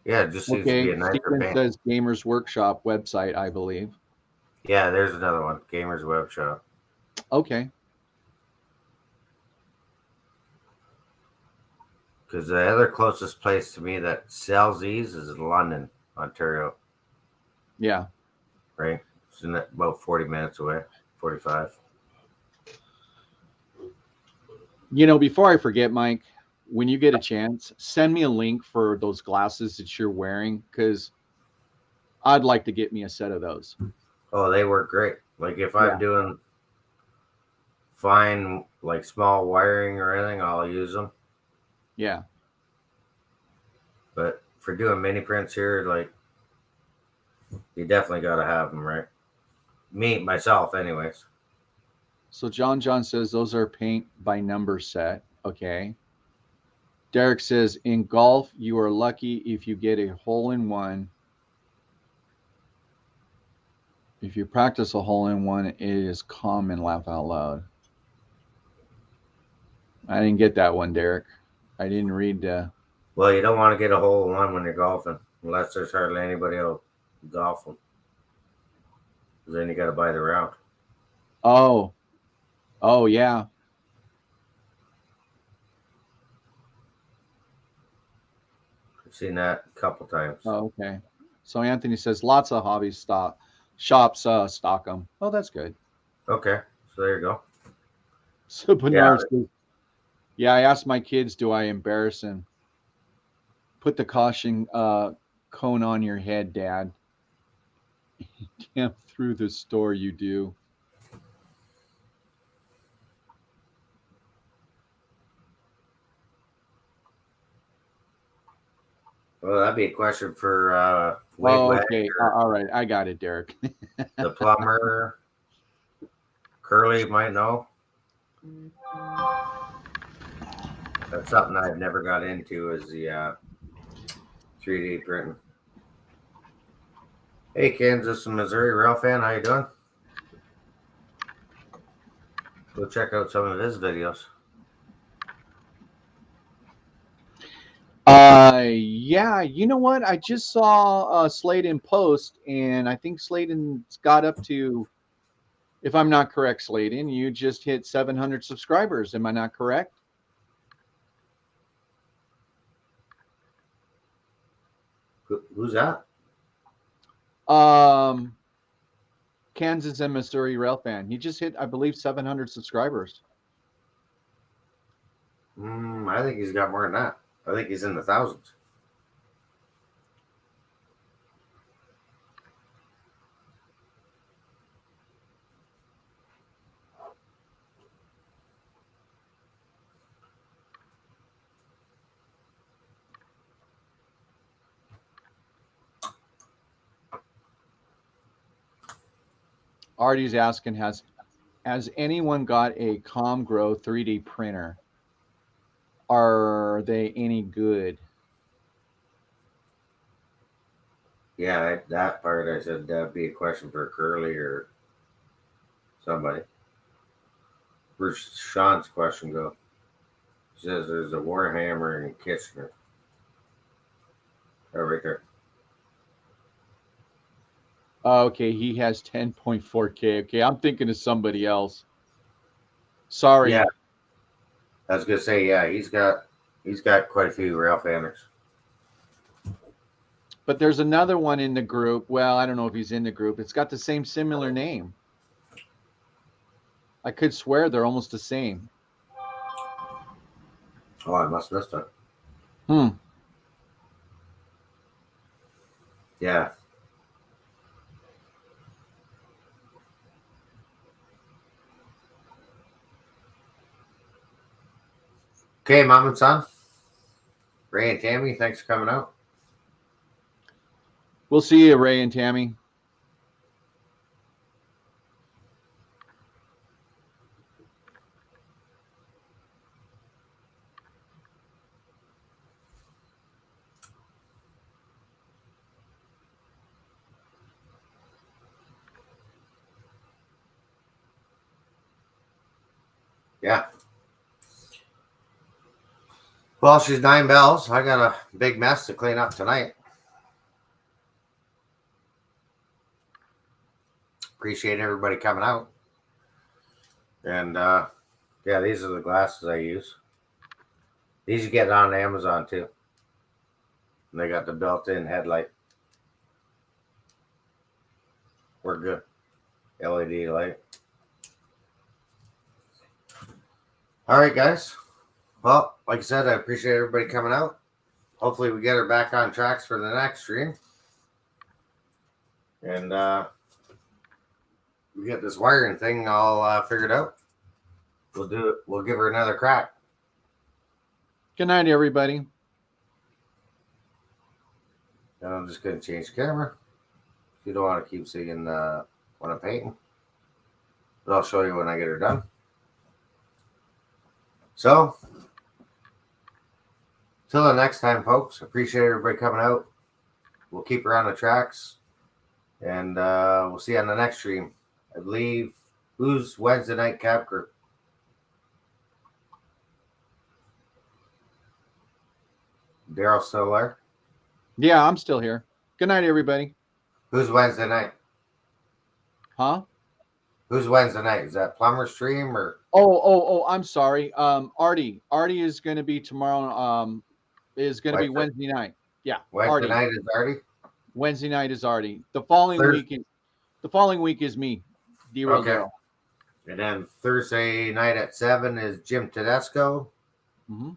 Yeah, it just seems to be Okay, a nicer Steven paint. says Gamers Workshop website, I believe. Yeah, there's another one. Gamers Web Shop. Okay. Because the other closest place to me that sells these is in London, Ontario. Yeah. Right? It's about 40 minutes away, 45. You know, before I forget, Mike, when you get a chance, send me a link for those glasses that you're wearing because I'd like to get me a set of those. Oh, they work great. Like if I'm Yeah. doing fine, like small wiring or anything, I'll use them. Yeah. But for doing mini prints here, like you definitely got to have them, right? Me, myself, anyways. So John says those are paint by number set. Okay. Derek says in golf, you are lucky if you get a hole in one. If you practice a hole in one, it is common. Laugh out loud. I didn't get that one, Derek. I didn't read. Well, you don't want to get a hole in one when you're golfing, unless there's hardly anybody else golfing. Then you got to buy the round. Oh, yeah. I've seen that a couple times. Oh, okay. So Anthony says lots of hobby shops stock them. Oh, that's good. Okay, so there you go. So Bernard says, yeah, I asked my kids, do I embarrass them? Put the caution cone on your head, Dad. Damn through the store you do. Well, that'd be a question for Oh, Wigwag, okay. All right. I got it, Derek. the plumber. Curly might know. That's something I've never got into is the 3D printing. Hey, Kansas and Missouri Rail fan, how you doing? Go check out some of his videos. Yeah, you know what? I just saw Sladen post, and I think Sladen's got up to, if I'm not correct, Sladen, you just hit 700 subscribers. Am I not correct? Who's that? Kansas and Missouri Rail fan. He just hit, I believe, 700 subscribers. I think he's got more than that. I think he's in the thousands. Artie's asking, has anyone got a ComGrow 3D printer? Are they any good? Yeah, that part I said that'd be a question for Curly or somebody. Where's Sean's question go? He says there's a Warhammer in Kitchener. Oh, right there. Okay, he has 10.4K. Okay, I'm thinking of somebody else. Sorry. Yeah, I was gonna say, yeah, he's got quite a few rail fanners. But there's another one in the group. Well, I don't know if he's in the group. It's got the same similar name. I could swear they're almost the same. Oh, I must have missed it. Yeah. Okay, Mom and Son. Ray and Tammy, thanks for coming out. We'll see you, Ray and Tammy. Yeah. Well, she's 9 bells. I got a big mess to clean up tonight. Appreciate everybody coming out. And yeah, these are the glasses I use. These you get on Amazon too. And they got the built-in headlight. We're good. LED light. All right, guys. Well, like I said, I appreciate everybody coming out. Hopefully we get her back on tracks for the next stream. And we get this wiring thing all figured out. We'll do it. We'll give her another crack. Good night, everybody. And I'm just going to change the camera. You don't want to keep seeing when I'm painting. But I'll show you when I get her done. So, till the next time, folks. Appreciate everybody coming out. We'll keep her on the tracks. And we'll see you on the next stream. I believe, who's Wednesday night cap group? Daryl still there? Yeah, I'm still here. Good night, everybody. Who's Wednesday night? Huh? Who's Wednesday night? Is that Plumber stream or? Oh, I'm sorry. Artie is going to be tomorrow. Is going to be Wednesday night. Yeah. Wednesday night is Artie? Wednesday night is Artie. The following week is me. D-Roll Okay. Daryl. And then Thursday night at 7 is Jim Tedesco. Mm-hmm.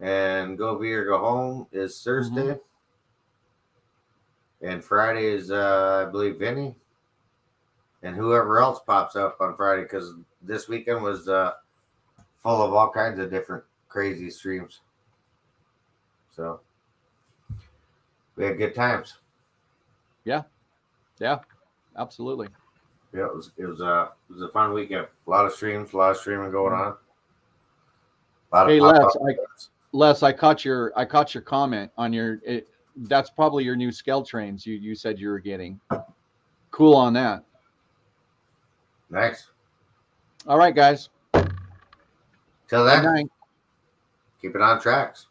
And Go Be or Go Home is Thursday. And Friday is, I believe, Vinny. And whoever else pops up on Friday, because this weekend was full of all kinds of different crazy streams. So we had good times. Yeah, absolutely. Yeah, it was a fun weekend. A lot of streams, a lot of streaming going on. A lot of Hey, pop-up. Les, I caught your comment on your. That's probably your new Skell trains. You said you were getting. Cool on that. Nice. All right, guys. Till Good then, night. keep it on tracks.